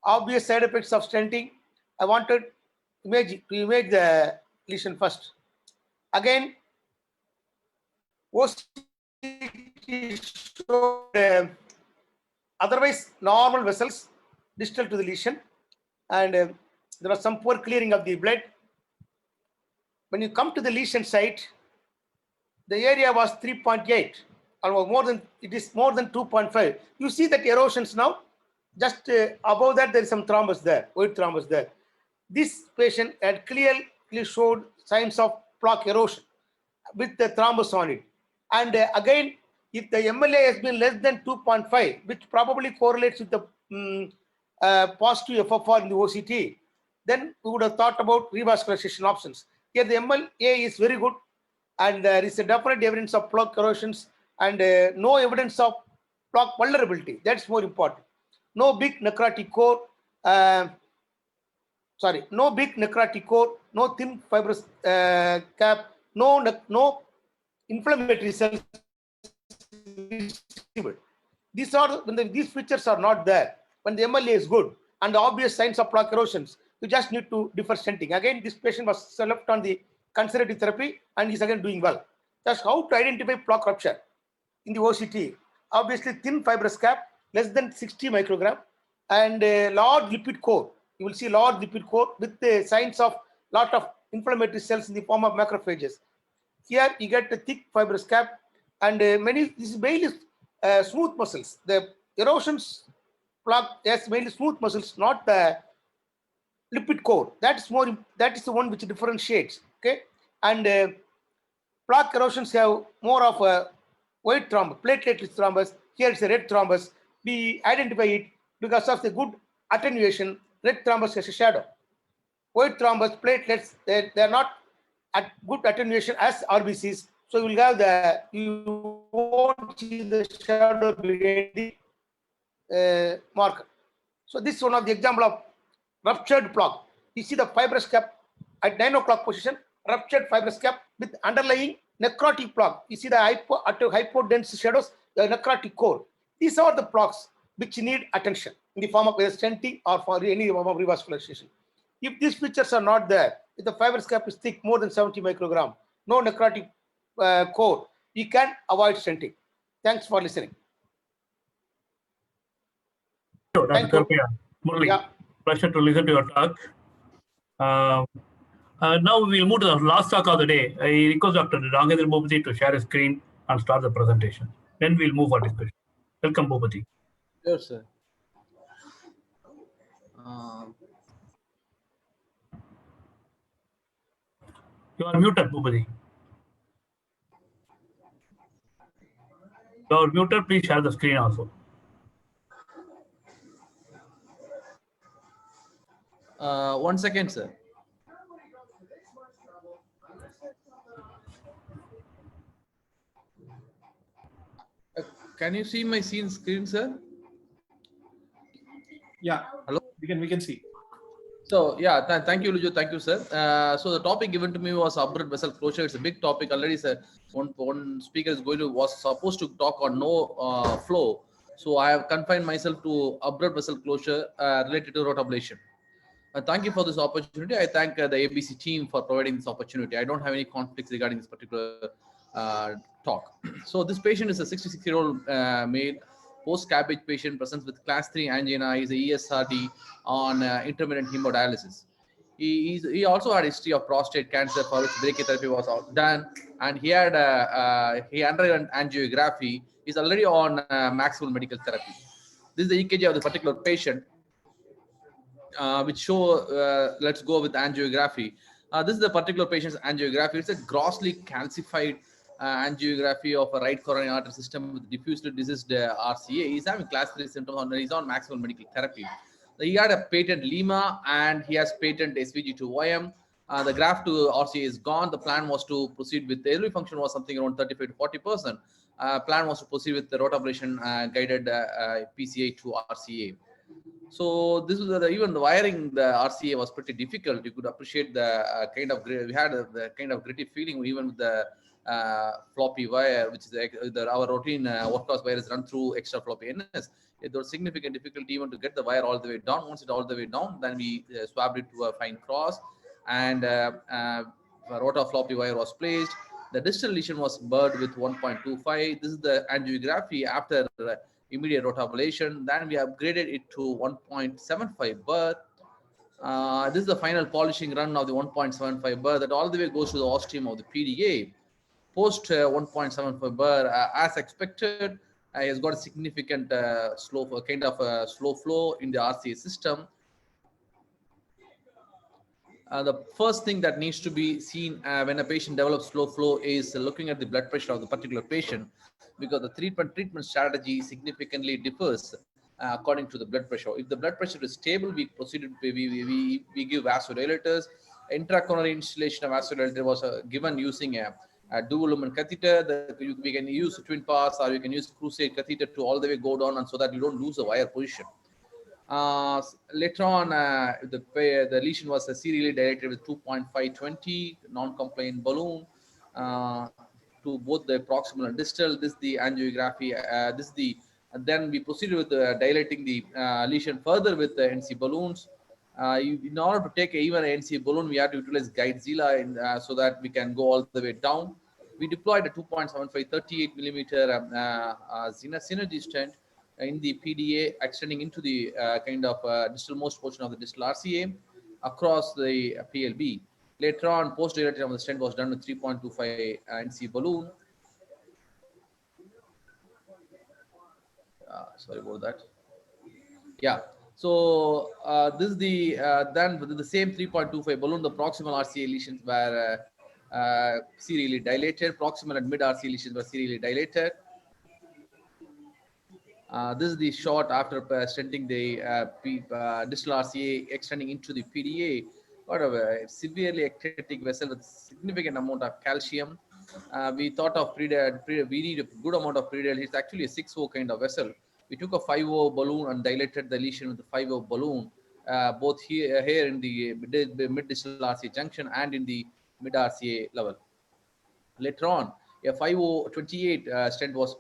obvious side effects of stenting, I wanted to image the lesion first. Again, OCT showed otherwise normal vessels distal to the lesion, and there was some poor clearing of the blood. When you come to the lesion site, the area was 3.8, or more than, it is more than 2.5. You see that erosions now, just above that there is some thrombus there, white thrombus there. This patient had clearly showed signs of plaque erosion with the thrombus on it. And again, if the MLA has been less than 2.5, which probably correlates with the positive FFR in the OCT, then we would have thought about revascularization options. Here the MLA is very good, and there is a definite evidence of plaque erosions and no evidence of plaque vulnerability. That's more important. No big necrotic core, no big necrotic core, no thin fibrous cap, no inflammatory cells visible. These are when these features are not there. When the MLA is good and the obvious signs of plaque erosions, you just need to defer stenting. Again, this patient was left on the conservative therapy and is again doing well. That's how to identify plaque rupture in the OCT. Obviously, thin fibrous cap, less than 60 microgram, and a large lipid core. You will see large lipid core with the signs of lot of inflammatory cells in the form of macrophages. Here you get a thick fibrous cap, and this is mainly smooth muscles. The erosions plaque has mainly smooth muscles, not the lipid core. That is the one which differentiates. Okay, and plaque erosions have more of a white thrombus, platelet-rich thrombus. Here it's a red thrombus. We identify it because of the good attenuation. Red thrombus has a shadow. White thrombus, platelets, they are not at good attenuation as RBCs. So you will have you won't see the shadow behind the marker. So this is one of the example of ruptured plaque. You see the fibrous cap at 9 o'clock position, ruptured fibrous cap with underlying necrotic plaque. You see the hypodense shadows, the necrotic core. These are the plaques which need attention in the form of either stenting or for any form of revascularization. If these features are not there, if the fibrous cap is thick, more than 70 microgram, no necrotic core, you can avoid stenting. Thanks for listening. Sure, Thank Dr. you. Murali, Yeah. pleasure to listen to your talk. Now we will move to the last talk of the day. I request Dr. Rangendra Bhupati to share his screen and start the presentation. Then we'll move for discussion. Welcome, Bhupati. Sure, sir. You are muted, Bhupati. You are muted. Please share the screen also. 1 second, sir. Can you see my screen, sir? Yeah. Hello? We can see. So yeah, thank you, Lujo. Thank you, sir. So the topic given to me was aberrant vessel closure. It's a big topic already, sir. One speaker was supposed to talk on no flow. So I have confined myself to aberrant vessel closure related to root ablation. Thank you for this opportunity. I thank the ABC team for providing this opportunity. I don't have any conflicts regarding this particular talk. So this patient is a 66-year-old male, post-cabbage patient, presents with class 3 angina. He is a ESRD on intermittent hemodialysis. He also had a history of prostate cancer for which brachytherapy was done, and he underwent angiography. He's already on maximal medical therapy. This is the EKG of the particular patient, which show, let's go with angiography. This is the particular patient's angiography. It's a grossly calcified angiography of a right coronary artery system with diffusely diseased RCA. He's having class 3 symptoms and he's on maximal medical therapy. He had a patent lima and he has patent SVG2OM. The graft to RCA is gone. The plan was to proceed with the LV function was something around 35 to 40%. Plan was to proceed with the root ablation guided PCA to RCA. So this was even the wiring the RCA was pretty difficult. You could appreciate the we had the kind of gritty feeling even with the floppy wire, which is our routine workhorse wire is run through extra floppy NS. If there was significant difficulty even to get the wire all the way down, once it's all the way down, then we swapped it to a fine cross, and a rotor floppy wire was placed. The distal lesion was burred with 1.25. This is the angiography after immediate rotablation. Then we upgraded it to 1.75 burr. This is the final polishing run of the 1.75 burr that all the way goes to the ostium of the PDA. Post 1.75 burr, as expected, has got a significant slow flow in the RCA system. The first thing that needs to be seen when a patient develops slow flow is looking at the blood pressure of the particular patient, because the treatment strategy significantly differs according to the blood pressure. If the blood pressure is stable, we give vasodilators. Intracoronary installation of vasodilator was given using a dual lumen catheter. We can use twin pass, or you can use crusade catheter to all the way go down, and so that you don't lose the wire position. Later on, the lesion was serially dilated with 2.520 non-compliant balloon to both the proximal and distal. This is the angiography. Then we proceeded with dilating the lesion further with the NC balloons. In order to take even an NC balloon, we have to utilize GuideZilla so that we can go all the way down. We deployed a 2.75 38 millimeter synergy stent in the PDA, extending into the distal most portion of the distal RCA across the PLB. Later on, post-dilatation of the stent was done with 3.25 NC balloon. Sorry about that. Yeah. So this is then with the same 3.25 balloon, the proximal RCA lesions were serially dilated. Proximal and mid RCA lesions were serially dilated. This is the shot after stenting the distal RCA extending into the PDA. Got a severely ectatic vessel with significant amount of calcium. We thought of we need a good amount of predel. It's actually a 6O kind of vessel. We took a 5O balloon and dilated the lesion with the 5O balloon, both here in the mid distal RCA junction and in the mid RCA level. Later on, a 5028 stent was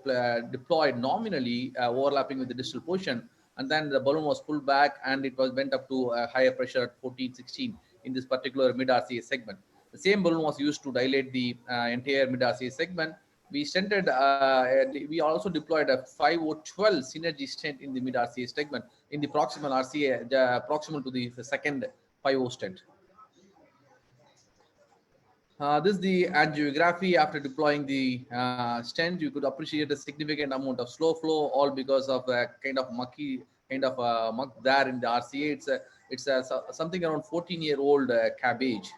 deployed nominally overlapping with the distal portion, and then the balloon was pulled back and it was went up to a higher pressure at 1416 in this particular mid RCA segment. The same balloon was used to dilate the entire mid RCA segment. We stented. We also deployed a 5012 synergy stent in the mid RCA segment in the proximal RCA, proximal to the second 50 stent. This is the angiography after deploying the stent. You could appreciate a significant amount of slow flow, all because of a kind of muck there in the RCA. It's something around 14-year-old cabbage.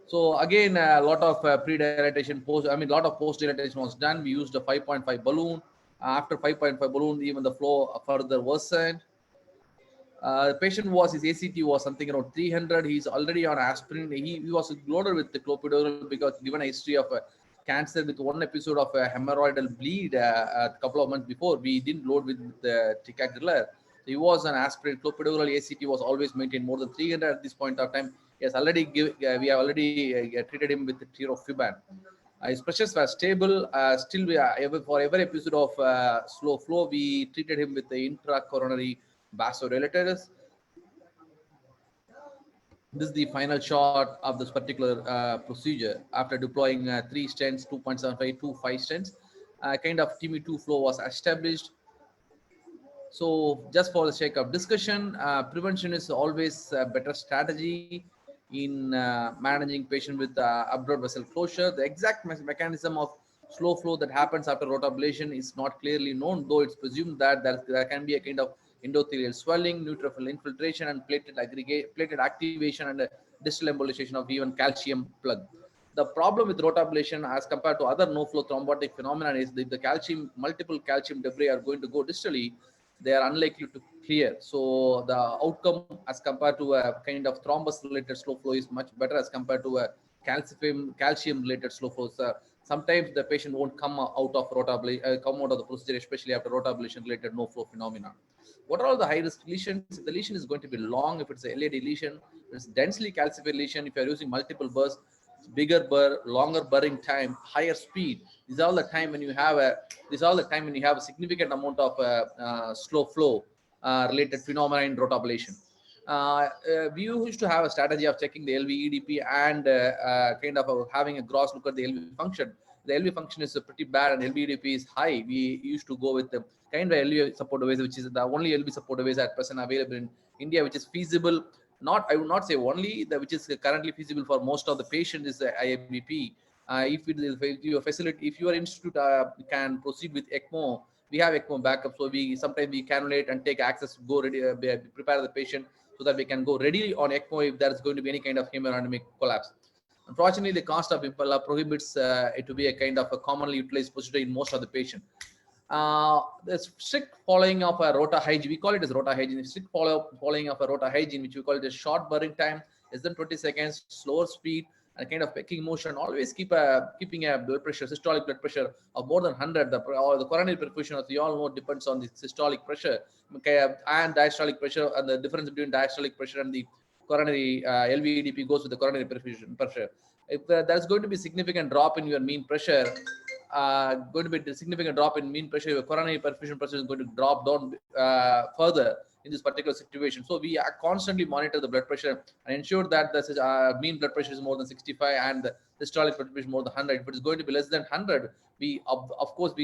So again, a lot of pre-dilatation, lot of post-dilatation was done. We used a 5.5 balloon. After 5.5 balloon, even the flow further worsened. The patient his ACT was something around 300. He's already on aspirin. He was loaded with the clopidogrel because given a history of cancer with one episode of a hemorrhoidal bleed a couple of months before, we didn't load with the ticagrelor. So he was on aspirin. Clopidogrel ACT was always maintained more than 300 at this point of time. Yes, we have already treated him with the tirofiban. His pressures were stable. Still, for every episode of slow flow, we treated him with the intracoronary vasodilators. This is the final shot of this particular procedure after deploying 3 stents, 2.75 to 5 stents. Kind of TME2 flow was established. So just for the sake of discussion, prevention is always a better strategy in managing patient with abdominal vessel closure. The exact mechanism of slow flow that happens after rotablation is not clearly known, though it's presumed that there can be a kind of endothelial swelling, neutrophil infiltration, and platelet activation and distal embolization of even calcium plug. The problem with rotablation as compared to other no-flow thrombotic phenomena is that the multiple calcium debris are going to go distally, they are unlikely to clear. So the outcome as compared to a kind of thrombus-related slow flow is much better as compared to a calcium-related slow flow. So sometimes the patient won't come out of the procedure, especially after rotablation-related no-flow phenomena. What are all the high-risk lesions? If the lesion is going to be long, if it's a LAD lesion, it's densely calcified lesion. If you're using multiple bursts, bigger burr, longer burring time, higher speed. These are all the time when you have a significant amount of slow flow related phenomena in root ablation. We used to have a strategy of checking the LV EDP and kind of having a gross look at the LV function. The LV function is pretty bad and LV EDP is high. We used to go with the kind of LV support device, which is the only LV support device at present available in India, which is feasible. I would not say only, which is currently feasible for most of the patients is the IABP. If your institute can proceed with ECMO, we have ECMO backup. So sometimes we cannulate and take access, go ready, prepare the patient so that we can go ready on ECMO if there is going to be any kind of hemodynamic collapse. Unfortunately, the cost of Impella prohibits it to be a kind of a commonly utilized procedure in most of the patient. The strict following of a rota hygiene, we call it as rota hygiene, strict following of a rota hygiene, which we call it a short burring time, less than 20 seconds, slower speed, and kind of pecking motion. Always keeping a blood pressure, systolic blood pressure of more than 100. The coronary perfusion, as we all know, depends on the systolic pressure and diastolic pressure, and the difference between diastolic pressure and the coronary LVEDP goes with the coronary perfusion pressure. If there's going to be significant drop in your mean pressure, your coronary perfusion pressure is going to drop down further in this particular situation. So we constantly monitor the blood pressure and ensure that the mean blood pressure is more than 65 and the systolic blood pressure is more than 100. If it is going to be less than 100, we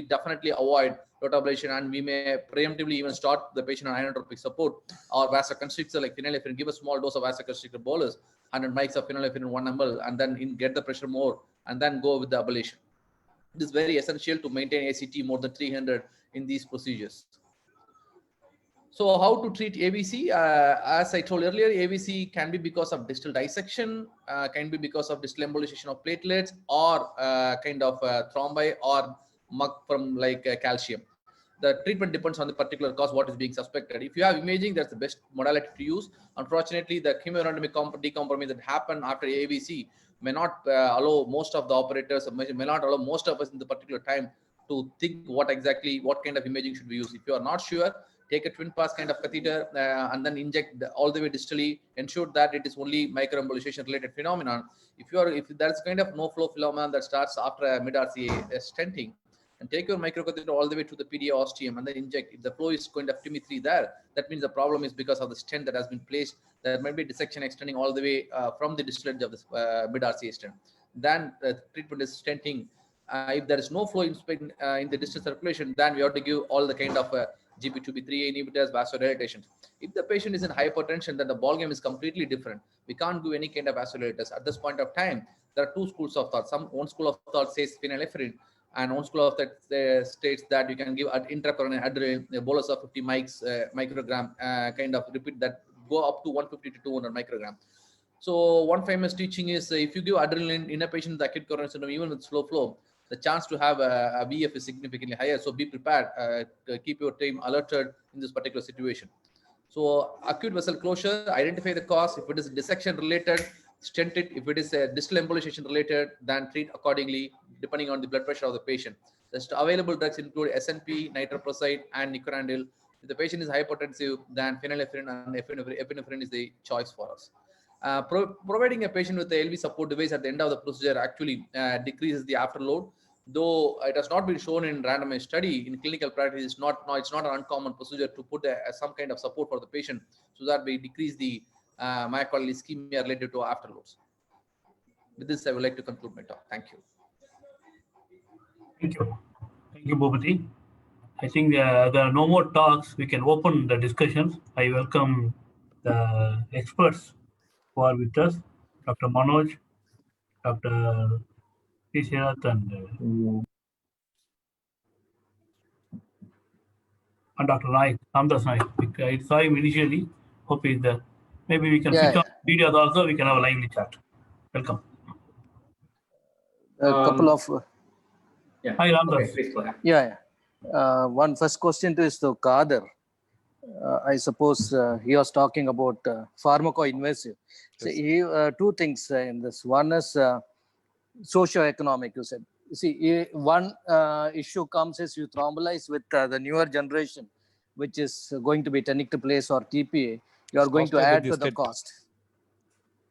definitely avoid rota ablation, and we may preemptively even start the patient on inotropic support or vasoconstrictor like phenylephrine. Give a small dose of vasoconstrictor bolus, 100 mics of phenylephrine in 1 ml, and then get the pressure more, and then go with the ablation. It is very essential to maintain ACT more than 300 in these procedures. So how to treat AVC? As I told earlier, AVC can be because of distal dissection, can be because of distal embolization of platelets, or kind of thrombi or muck from calcium. The treatment depends on the particular cause, what is being suspected. If you have imaging, that's the best modality to use. Unfortunately, the hemodynamic decompromise that happen after AVC may not allow most of the operators, may not allow most of us in the particular time to think what kind of imaging should we use. If you are not sure, take a twin pass kind of catheter and then inject all the way distally. Ensure that it is only microembolization related phenomenon. If there's kind of no flow phenomenon that starts after a mid RCA stenting, and take your microcatheter all the way to the PDA ostium and then inject. If the flow is going to have TIMI3 there, that means the problem is because of the stent that has been placed. There might be dissection extending all the way from the distal edge of this mid RCA stent. Then treatment is stenting. If there is no flow in the distal circulation, then we have to give all the kind of GP2B3 inhibitors, vasodilators. If the patient is in hypertension, then the ballgame is completely different. We can't do any kind of vasodilators. At this point of time, there are two schools of thought. One school of thought says phenylephrine, and one school of that states that you can give intracoronary adrenaline, a bolus of 50 microgram, kind of repeat that, go up to 150 to 200 microgram. So one famous teaching is if you give adrenaline in a patient with acute coronary syndrome, even with slow flow, the chance to have a VF is significantly higher. So be prepared, keep your team alerted in this particular situation. So acute vessel closure, identify the cause. If it is dissection related, stent it. If it is a distal embolization related, then treat accordingly depending on the blood pressure of the patient. The available drugs include SNP, nitroprusside, and nicorandil. If the patient is hypertensive, then phenylephrine and epinephrine is the choice for us. Providing a patient with the LV support device at the end of the procedure actually decreases the afterload. Though it has not been shown in randomized study, in clinical practice, it's not an uncommon procedure to put some kind of support for the patient so that we decrease the myocardial ischemia related to afterloads. With this, I would like to conclude my talk. Thank you. Thank you, Bhupati. I think there are no more talks. We can open the discussions. I welcome the experts who are with us, Dr. Manoj, Dr. P. Sharath, and Dr. Naik, Ramdas Naik. I saw him initially. Hope he's there. Maybe we can switch on videos also. We can have a lively chat. Welcome. A couple of Hi, Ramdas. Okay, one first question to is to Kader. I suppose he was talking about pharmacoinvasive. So two things in this. One is socio-economic, you said. See, one issue comes is you thrombolize with the newer generation, which is going to be tenecteplase or TPA. You are going to add to the cost.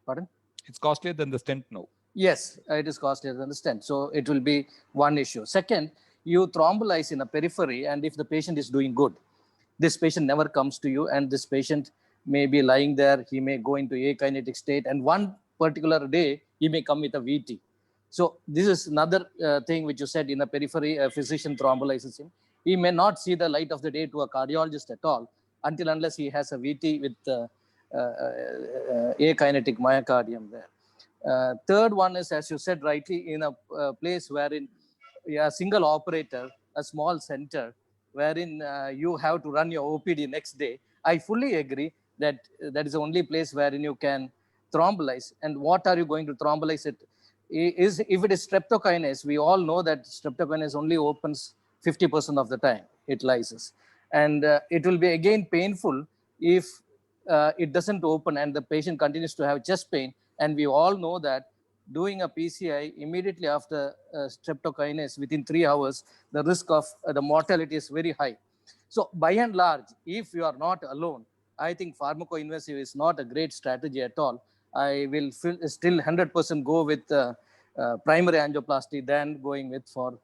Pardon? It's costlier than the stent now. Yes, it is costly, I understand. So it will be one issue. Second, you thrombolize in a periphery, and if the patient is doing good, this patient never comes to you, and this patient may be lying there, he may go into akinetic state, and one particular day, he may come with a VT. So this is another thing which you said, in a periphery, a physician thrombolizes him. He may not see the light of the day to a cardiologist at all, unless he has a VT with akinetic myocardium there. Third one is, as you said rightly, in a place wherein a single operator, a small center, wherein you have to run your OPD next day. I fully agree that that is the only place wherein you can thrombolize. And what are you going to thrombolize it? Is if it is streptokinase, we all know that streptokinase only opens 50% of the time it lyses. And it will be again painful if it doesn't open and the patient continues to have chest pain. And we all know that doing a PCI immediately after streptokinase within 3 hours, the risk of the mortality is very high. So by and large, if you are not alone, I think pharmacoinvasive is not a great strategy at all. I will still 100% go with primary angioplasty than going with for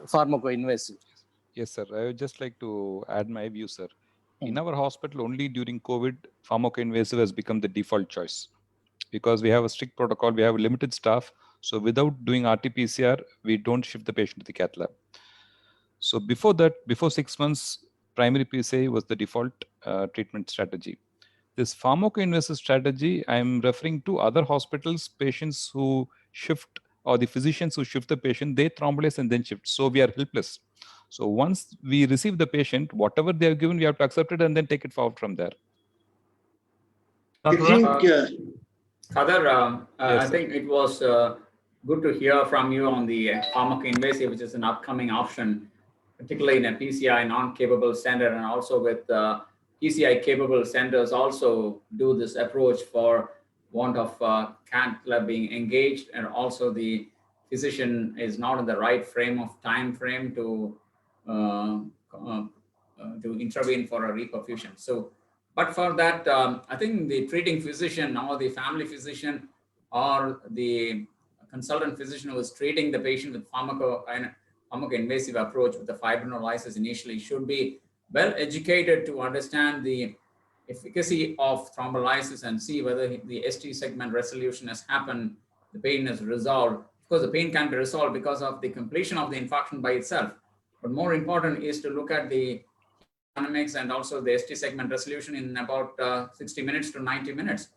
pharmacoinvasive. Yes, sir. I would just like to add my view, sir. In our hospital, only during COVID, pharmacoinvasive has become the default choice because we have a strict protocol. We have limited staff. So without doing RT-PCR, we don't shift the patient to the cath lab. So before that, before 6 months, primary PCI was the default treatment strategy. This pharmacoinvasive strategy, I'm referring to other hospitals, patients who shift, or the physicians who shift the patient, they thrombolize and then shift. So we are helpless. So once we receive the patient, whatever they are given, we have to accept it and then take it forward from there. I think, Kader, Yes, I sir. think it was good to hear from you on the pharmacoinvasive, which is an upcoming option, particularly in a PCI non-capable center, and also with PCI capable centers also do this approach for want of cath lab being engaged, and also the physician is not in the right time frame to intervene for a reperfusion. So, but for that, I think the treating physician or the family physician or the consultant physician who is treating the patient with pharmacoinvasive approach with the fibrinolysis initially should be well educated to understand the efficacy of thrombolysis and see whether the ST segment resolution has happened, the pain is resolved. Of course, the pain can be resolved because of the completion of the infarction by itself. But more important is to look at the dynamics and also the ST segment resolution in about 60 minutes to 90 minutes.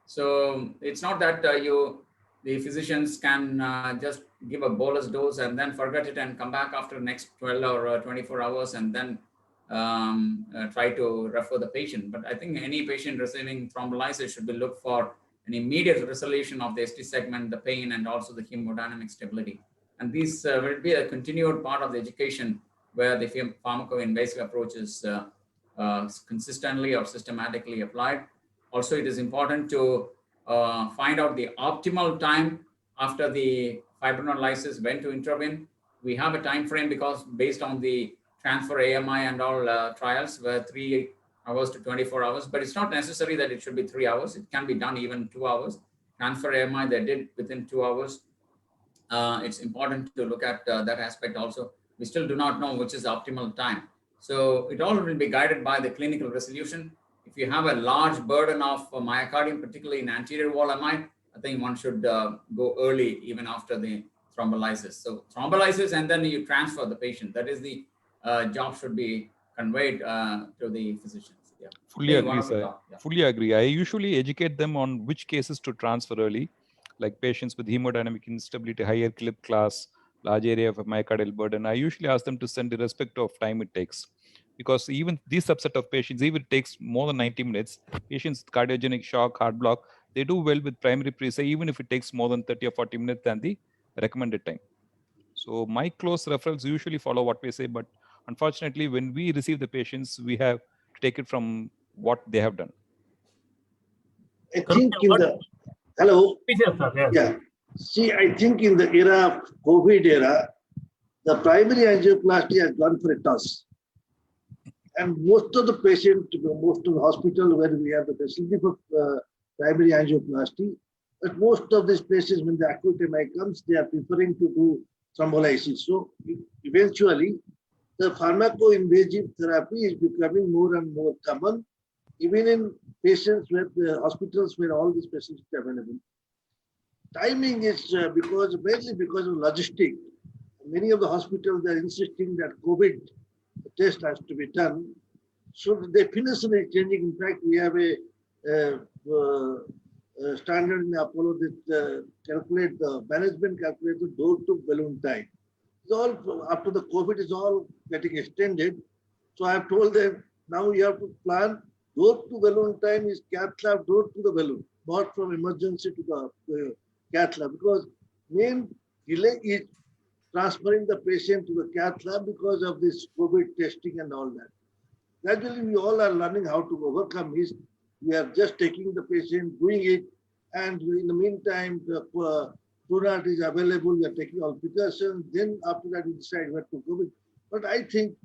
So it's not that the physicians can just give a bolus dose and then forget it and come back after the next 12 or 24 hours and then try to refer the patient. But I think any patient receiving thrombolysis should be looked for an immediate resolution of the ST segment, the pain, and also the hemodynamic stability. And these will be a continued part of the education where the pharmacoinvasive approach is consistently or systematically applied. Also, it is important to find out the optimal time after the fibrinolysis when to intervene. We have a time frame because based on the transfer AMI and all trials were 3 hours to 24 hours, but it's not necessary that it should be 3 hours. It can be done even 2 hours. Transfer AMI they did within 2 hours. It's important to look at that aspect also. We still do not know which is the optimal time. So it all will be guided by the clinical resolution. If you have a large burden of myocardium, particularly in anterior wall MI, I think one should go early even after the thrombolysis. So thrombolysis and then you transfer the patient. That is the job should be conveyed to the physicians. Yeah. Fully agree, sir. Yeah. Fully agree. I usually educate them on which cases to transfer early, like patients with hemodynamic instability, higher clip class, large area of myocardial burden. I usually ask them to send irrespective of time it takes. Because even this subset of patients, even it takes more than 90 minutes, patients with cardiogenic shock, heart block, they do well with primary PCI, even if it takes more than 30 or 40 minutes than the recommended time. So my close referrals usually follow what we say, but unfortunately, when we receive the patients, we have to take it from what they have done. I think in the, hello? Yeah. See, I think in the era of COVID era, the primary angioplasty has gone for a toss. And most of the patients, most of the hospital where we have the facility for primary angioplasty, But most of these patients, when the acute MI comes, they are preferring to do thrombolysis. So eventually, the pharmacoinvasive therapy is becoming more and more common, even in patients where the hospitals where all these patients are available. Timing is mainly because of logistics. Many of the hospitals are insisting that COVID test has to be done. So the definition is changing. In fact, we have a standard in Apollo that calculate the management calculate the door to balloon time. It's all after the COVID is all getting extended. So I have told them now you have to plan door to balloon time is cath lab door to the balloon, not from emergency to the cath lab, because main delay is transferring the patient to the cath lab because of this COVID testing and all that. Gradually, we all are learning how to overcome this. We are just taking the patient, doing it, and in the meantime, the product is available. We are taking all precautions. Then after that, we decide where to go. But I think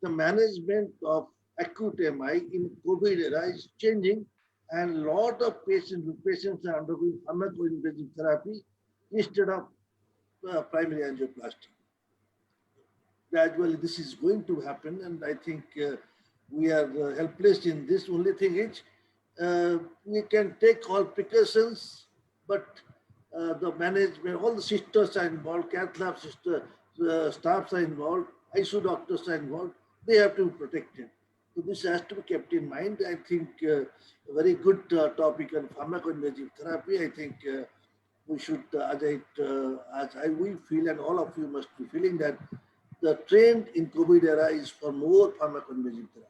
the management of acute MI in COVID era is changing, and a lot of patients are undergoing pharmacoinvasive therapy instead of primary angioplasty. Gradually, this is going to happen, and I think we are helpless in this. Only thing is, we can take all precautions, but the management, all the sisters are involved, cath lab staffs are involved, ICU doctors are involved. They have to be protected. So this has to be kept in mind. I think a very good topic on pharmacoinvasive therapy. I think we should, we feel, and all of you must be feeling that the trend in COVID era is for more pharmacoinvasive therapy.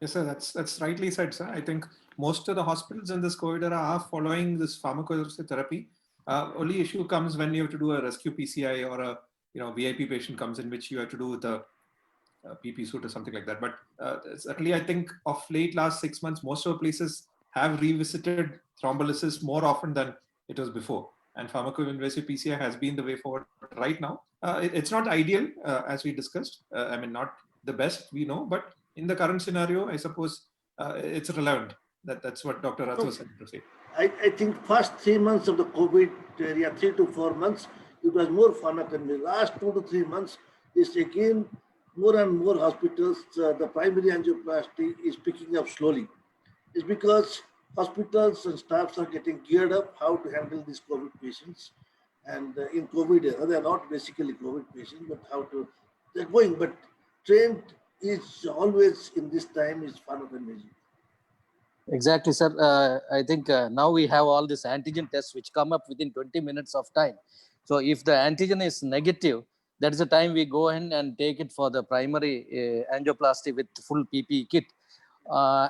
Yes, sir, that's rightly said, sir. I think most of the hospitals in this COVID era are following this pharmacological therapy. Only issue comes when you have to do a rescue PCI or a VIP patient comes in, which you have to do with a PP suit or something like that. But certainly, I think of late last 6 months, most of the places have revisited thrombolysis more often than it was before. And pharmacoinvasive PCI has been the way forward right now. It's not ideal, as we discussed. I mean, not the best we know, but in the current scenario, I suppose it's relevant. That's what Dr. Rath was saying to say. I think first 3 months of the COVID area, 3 to 4 months, it was more pharmacoinvasive. Last 2 to 3 months is again more and more hospitals. The primary angioplasty is picking up slowly. It's because hospitals and staffs are getting geared up how to handle these COVID patients. And in COVID era, they are not basically COVID patients, but they're going. But trend is always in this time is pharmacoinvasive. Exactly, sir. I think now we have all these antigen tests which come up within 20 minutes of time. So if the antigen is negative, that is the time we go in and take it for the primary angioplasty with full PPE kit.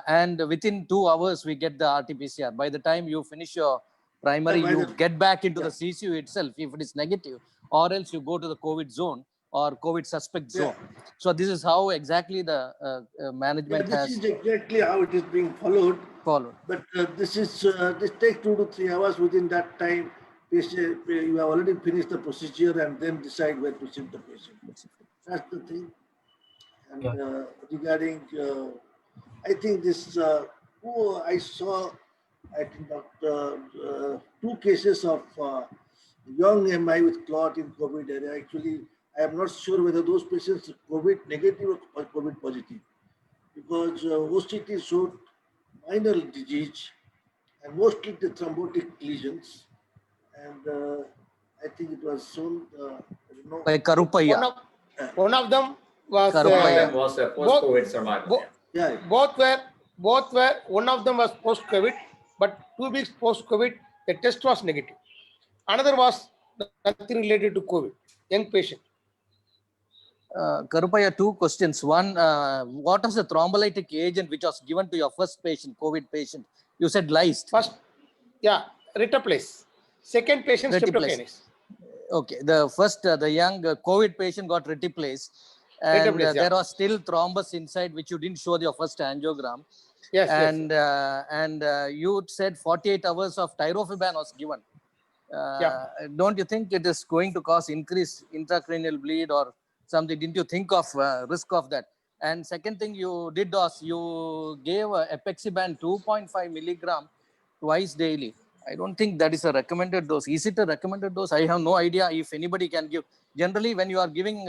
And within 2 hours, we get the RT-PCR. By the time you finish your primary, you get back into the CCU itself if it is negative, or else you go to the COVID zone or COVID suspect zone. So this is how exactly the management this is exactly how it is being followed. But this takes 2 to 3 hours. Within that time, you have already finished the procedure and then decide where to shift the patient. That's the thing. And regarding, I think this, I saw, I think, 2 cases of young MI with clot in COVID area. Actually, I am not sure whether those patients are COVID negative or COVID positive, because OCT showed minor disease and mostly the thrombotic lesions. And I think it was shown, by Karupaya. One of them was a post-COVID survivor. Both were, one of them was post-COVID, but 2 weeks post-COVID, the test was negative. Another was nothing related to COVID, young patient. Karupaya, 2 questions. One, what was the thrombolytic agent which was given to your first patient, COVID patient? You said lysed. First, ritoplase. Second patient, streptokinase. Okay, the first, the young COVID patient got ritoplase, and there was still thrombus inside, which you didn't show your first angiogram. Yes, and you said 48 hours of tirofiban was given. Don't you think it is going to cause increased intracranial bleed or something? Didn't you think of risk of that? And second thing you did was you gave Apixaban 2.5 milligram twice daily. I don't think that is a recommended dose. Is it a recommended dose? I have no idea if anybody can give. Generally, when you are giving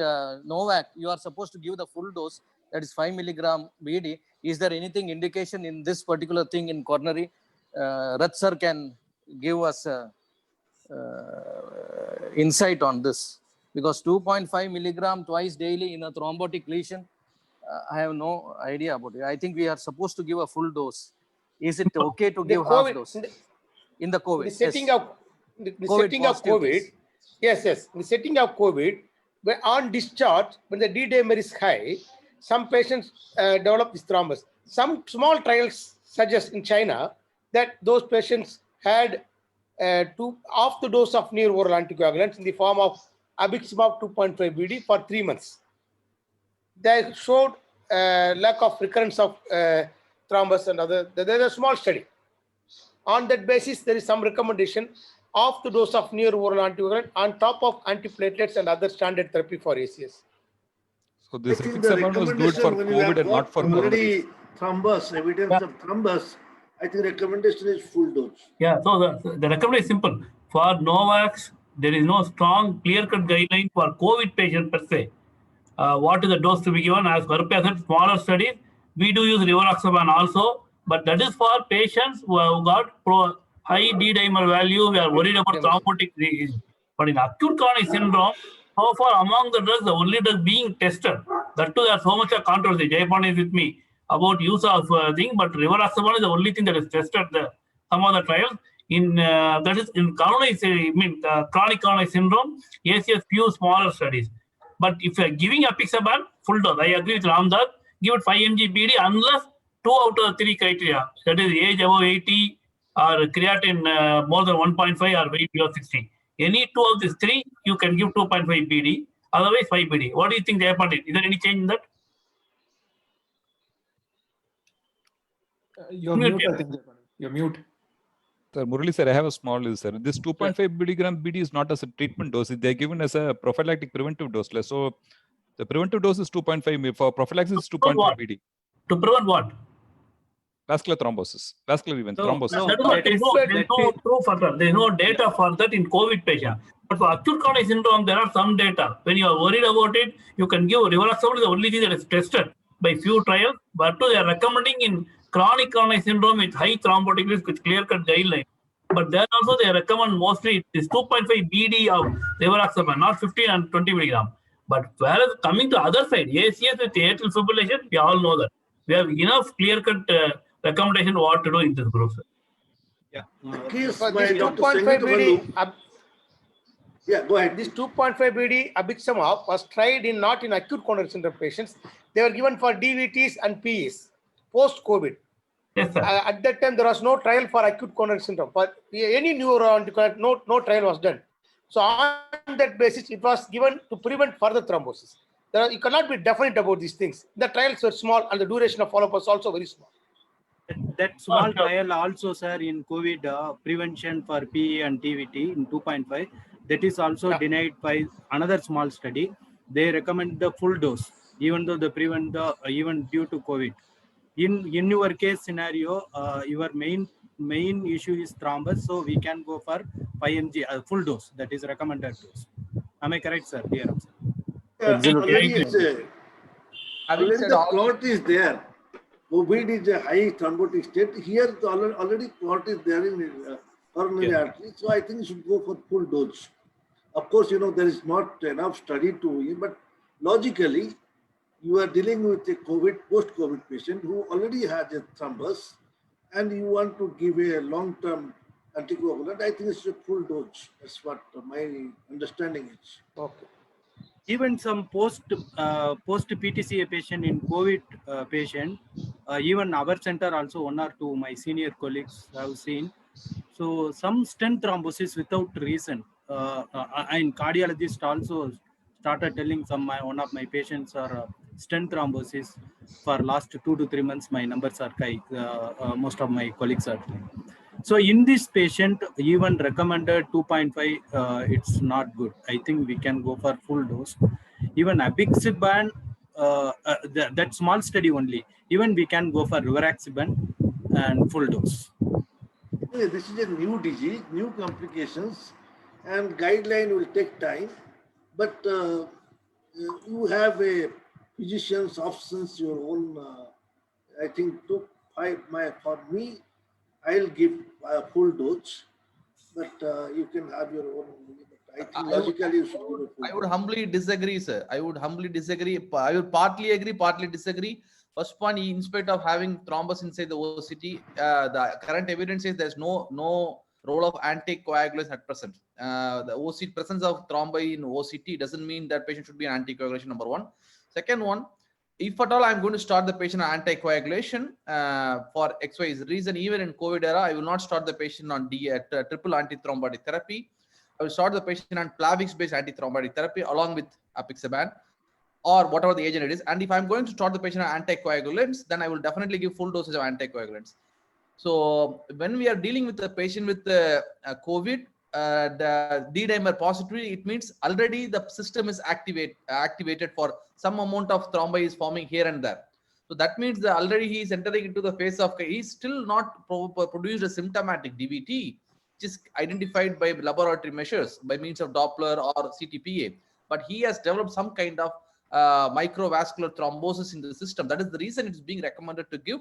Novak, you are supposed to give the full dose, that is 5 milligram BD. Is there anything indication in this particular thing in coronary? Rat sir can give us insight on this, because 2.5 milligram twice daily in a thrombotic lesion, I have no idea about it. I think we are supposed to give a full dose. Is it okay to give half dose in the COVID? The setting Yes. of the setting of positive COVID. case. Yes. The setting of COVID, when on discharge, when the D-dimer is high, some patients develop this thrombus. Some small trials suggest in China that those patients had half the dose of near oral anticoagulants in the form of abiximab 2.5 BD for 3 months. They showed lack of recurrence of thrombus and other. There is a small study. On that basis, there is some recommendation of the dose of near oral anticoagulant on top of antiplatelets and other standard therapy for ACS. So this I think the Rituximab was good for recommendation when you COVID have and not got for coronavirus. already thrombus, evidence of thrombus, I think recommendation is full dose. Yeah, so the recommendation is simple. For Novavax, there is no strong, clear-cut guideline for COVID patients per se. What is the dose to be given? As Karupya said, smaller studies, we do use rivaroxaban also, but that is for patients who have got high D-dimer value. We are worried about thrombotic reason. But in acute coronary syndrome, so far among the drugs, the only drug being tested, that too there's so much of controversy. Jayapal is with me about use of thing, but rivaroxaban is the only thing that is tested. Some of the trials in that is in coronary, chronic coronary syndrome, ACS few smaller studies. But if you are giving apixaban, full dose, I agree with Ramdas, give it 5 mg BD unless 2 out of 3 criteria, that is age above 80 or creatinine more than 1.5 or weight below 60. Any 2 of these 3, you can give 2.5 BD, otherwise 5 BD. What do you think, Jayapal? Is there any change in that? You're mute, I think. You're mute. Sir, Murali sir, I have a small issue, sir. This 2.5 milligram BD is not as a treatment dose. They're given as a prophylactic preventive dose. So the preventive dose is 2.5. For prophylaxis, is 2.5 BD. To prevent what? Vascular thrombosis. Vascular event, thrombosis. There is no proof for that. There is no data for that in COVID patient. But for acute coronary syndrome, there are some data. When you are worried about it, you can give rivaroxaban, the only thing that is tested by few trials. But they are recommending in chronic coronary syndrome with high thrombotic risk with clear-cut guideline. But then also they recommend mostly this 2.5 BD of rivaroxaban, not 15 and 20 milligram. But whereas coming to other side, ACS with atrial fibrillation, we all know that. We have enough clear-cut recommendation what to do in this group. Yeah. This 2.5 BD. Yeah, go ahead. This 2.5 BD abiximab was tried in not in acute coronary syndrome patients. They were given for DVTs and PEs post-COVID. Yes, sir. At that time, there was no trial for acute coronary syndrome. But any neuroanticoagulant, no trial was done. So on that basis, it was given to prevent further thrombosis. You cannot be definite about these things. The trials were small and the duration of follow-up was also very small. That small trial also, sir, in COVID prevention for PE and TVT in 2.5, that is also denied by another small study. They recommend the full dose, even though they prevent the even due to COVID. In your case scenario, your main issue is thrombus, so we can go for 5 mg full dose. That is recommended dose. Am I correct, sir? Dear, Already the clot is there. COVID is a high thrombotic state. Here, already clot is there in coronary artery. So I think you should go for full dose. Of course, there is not enough study to, but logically, you are dealing with a COVID, post-COVID patient who already has a thrombus, and you want to give a long-term anticoagulant. I think it's a full dose. That's what my understanding is. Okay. Even some post PTCA patient in COVID patient, even our center also 1 or 2 my senior colleagues have seen. So some stent thrombosis without reason. And cardiologist also started telling one of my patients are stent thrombosis for last 2 to 3 months. My numbers are high. Most of my colleagues are. So in this patient, even recommended 2.5, it's not good. I think we can go for full dose. Even apixaban, that small study only, even we can go for rivaroxaban and full dose. Anyway, this is a new disease, new complications, and guideline will take time. But you have a physician's options, your own. I think for me, I'll give a full dose, but you can have your own. I think logically you should give a full I would humbly disagree, sir. I would humbly disagree. I will partly agree, partly disagree. First point, in spite of having thrombus inside the OCT, the current evidence is there's no role of anticoagulants at present. The OCT presence of thrombi in OCT doesn't mean that patient should be an anticoagulation, number one. Second one, if at all I'm going to start the patient on anticoagulation for XY reason, even in COVID era, I will not start the patient on triple antithrombotic therapy. I will start the patient on Plavix-based antithrombotic therapy along with apixaban or whatever the agent it is. And if I'm going to start the patient on anticoagulants, then I will definitely give full dosage of anticoagulants. So when we are dealing with the patient with COVID, the D-dimer positivity, it means already the system is activated for some amount of thrombi is forming here and there. So that means that already he is entering into the phase of, he's still not produced a symptomatic DVT, which is identified by laboratory measures by means of Doppler or CTPA. But he has developed some kind of microvascular thrombosis in the system. That is the reason it is being recommended to give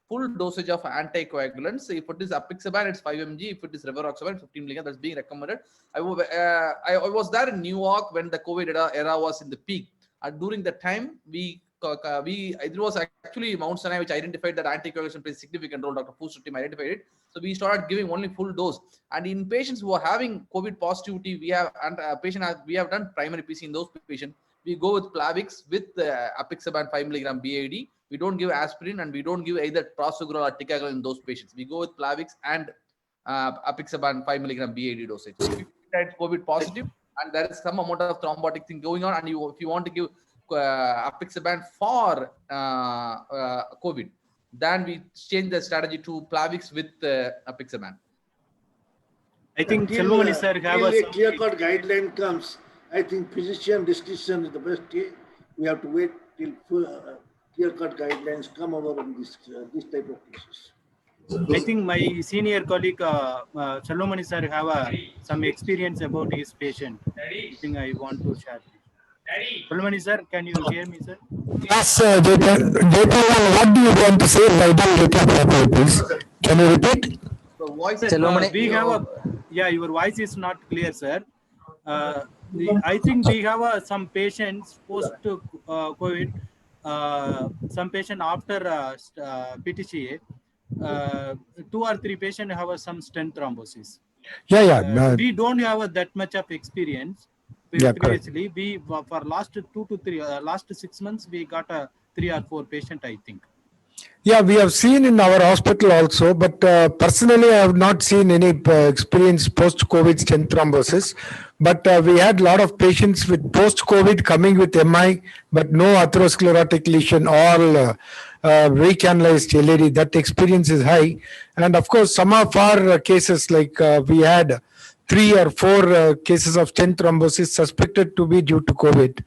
full dosage of anticoagulants. If it is apixaban, it's 5 mg. If it is rivaroxaban, 15 mg. That's being recommended. I was there in New York when the COVID era was in the peak. And during the time, it was actually Mount Sinai which identified that anticoagulation plays a significant role. Dr. Fuster team identified it. So we started giving only full dose. And in patients who are having COVID positivity, we have done primary PC in those patients. We go with Plavix with apixaban 5 mg BID. We don't give aspirin and we don't give either prasugrel or ticagrelor in those patients. We go with Plavix and apixaban 5 mg BID dosage. So if it's COVID positive and there is some amount of thrombotic thing going on, and if you want to give apixaban for COVID, then we change the strategy to Plavix with apixaban. I think Selvamani sir have a clear-cut guideline comes. I think physician discussion is the best way. We have to wait till clear-cut guidelines come over in this type of cases. I think my senior colleague Selvamani sir have some experience about his patient. I think I want to share. Selvamani sir, can you hear me, sir? Yes, Jaypan, what do you want to say? I don't get it properly, please. Can you repeat? We have your voice is not clear, sir. I think we have some patients post COVID, some patient after PTCA, 2 or 3 patients have some stent thrombosis. We don't have that much of experience. Previously, we for last 6 months we got 3 or 4 patients, I think. Yeah, we have seen in our hospital also, but personally, I have not seen any experience post-COVID stent thrombosis. But we had a lot of patients with post-COVID coming with MI, but no atherosclerotic lesion, all recanalized LAD. That experience is high. And of course, some of our cases, like we had 3 or 4 cases of stent thrombosis suspected to be due to COVID.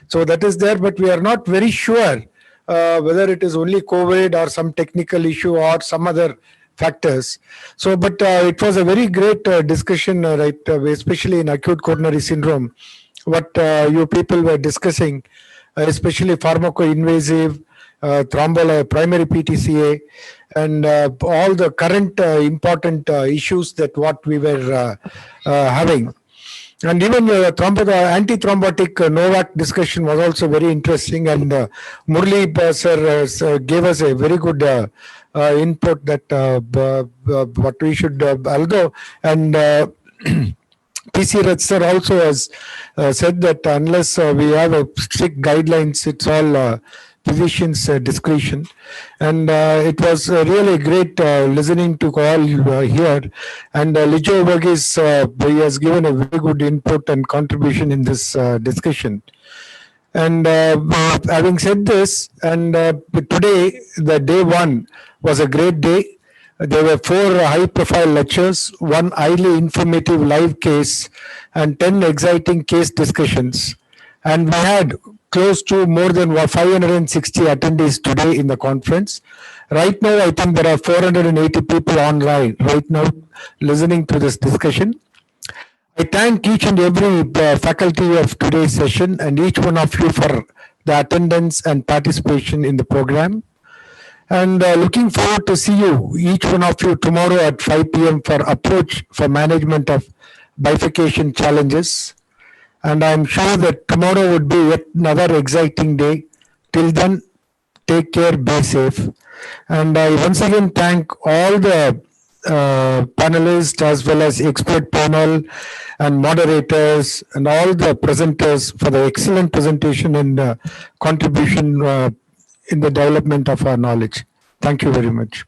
So that is there, but we are not very sure whether it is only COVID or some technical issue or some other factors. So, but it was a very great discussion, right, especially in acute coronary syndrome, what you people were discussing, especially pharmacoinvasive, primary PTCA, and all the current important issues that what we were having. And even the antithrombotic Novak discussion was also very interesting. And Murli sir gave us a very good input that what we should, although, and PC Raj sir also has said that unless we have a strict guidelines, it's all physician's discretion. And it was really great listening to all here. And Lijo Verghese, he has given a very good input and contribution in this discussion. And having said this, and today, the day 1 was a great day. There were 4 high-profile lectures, 1 highly informative live case, and 10 exciting case discussions. And we had close to more than 560 attendees today in the conference. Right now, I think there are 480 people online right now listening to this discussion. I thank each and every faculty of today's session and each one of you for the attendance and participation in the program. And looking forward to see you, each one of you, tomorrow at 5 p.m. for approach for management of bifurcation challenges. And I'm sure that tomorrow would be yet another exciting day. Till then, take care, be safe. And I once again thank all the panelists as well as expert panel and moderators and all the presenters for the excellent presentation and contribution in the development of our knowledge. Thank you very much.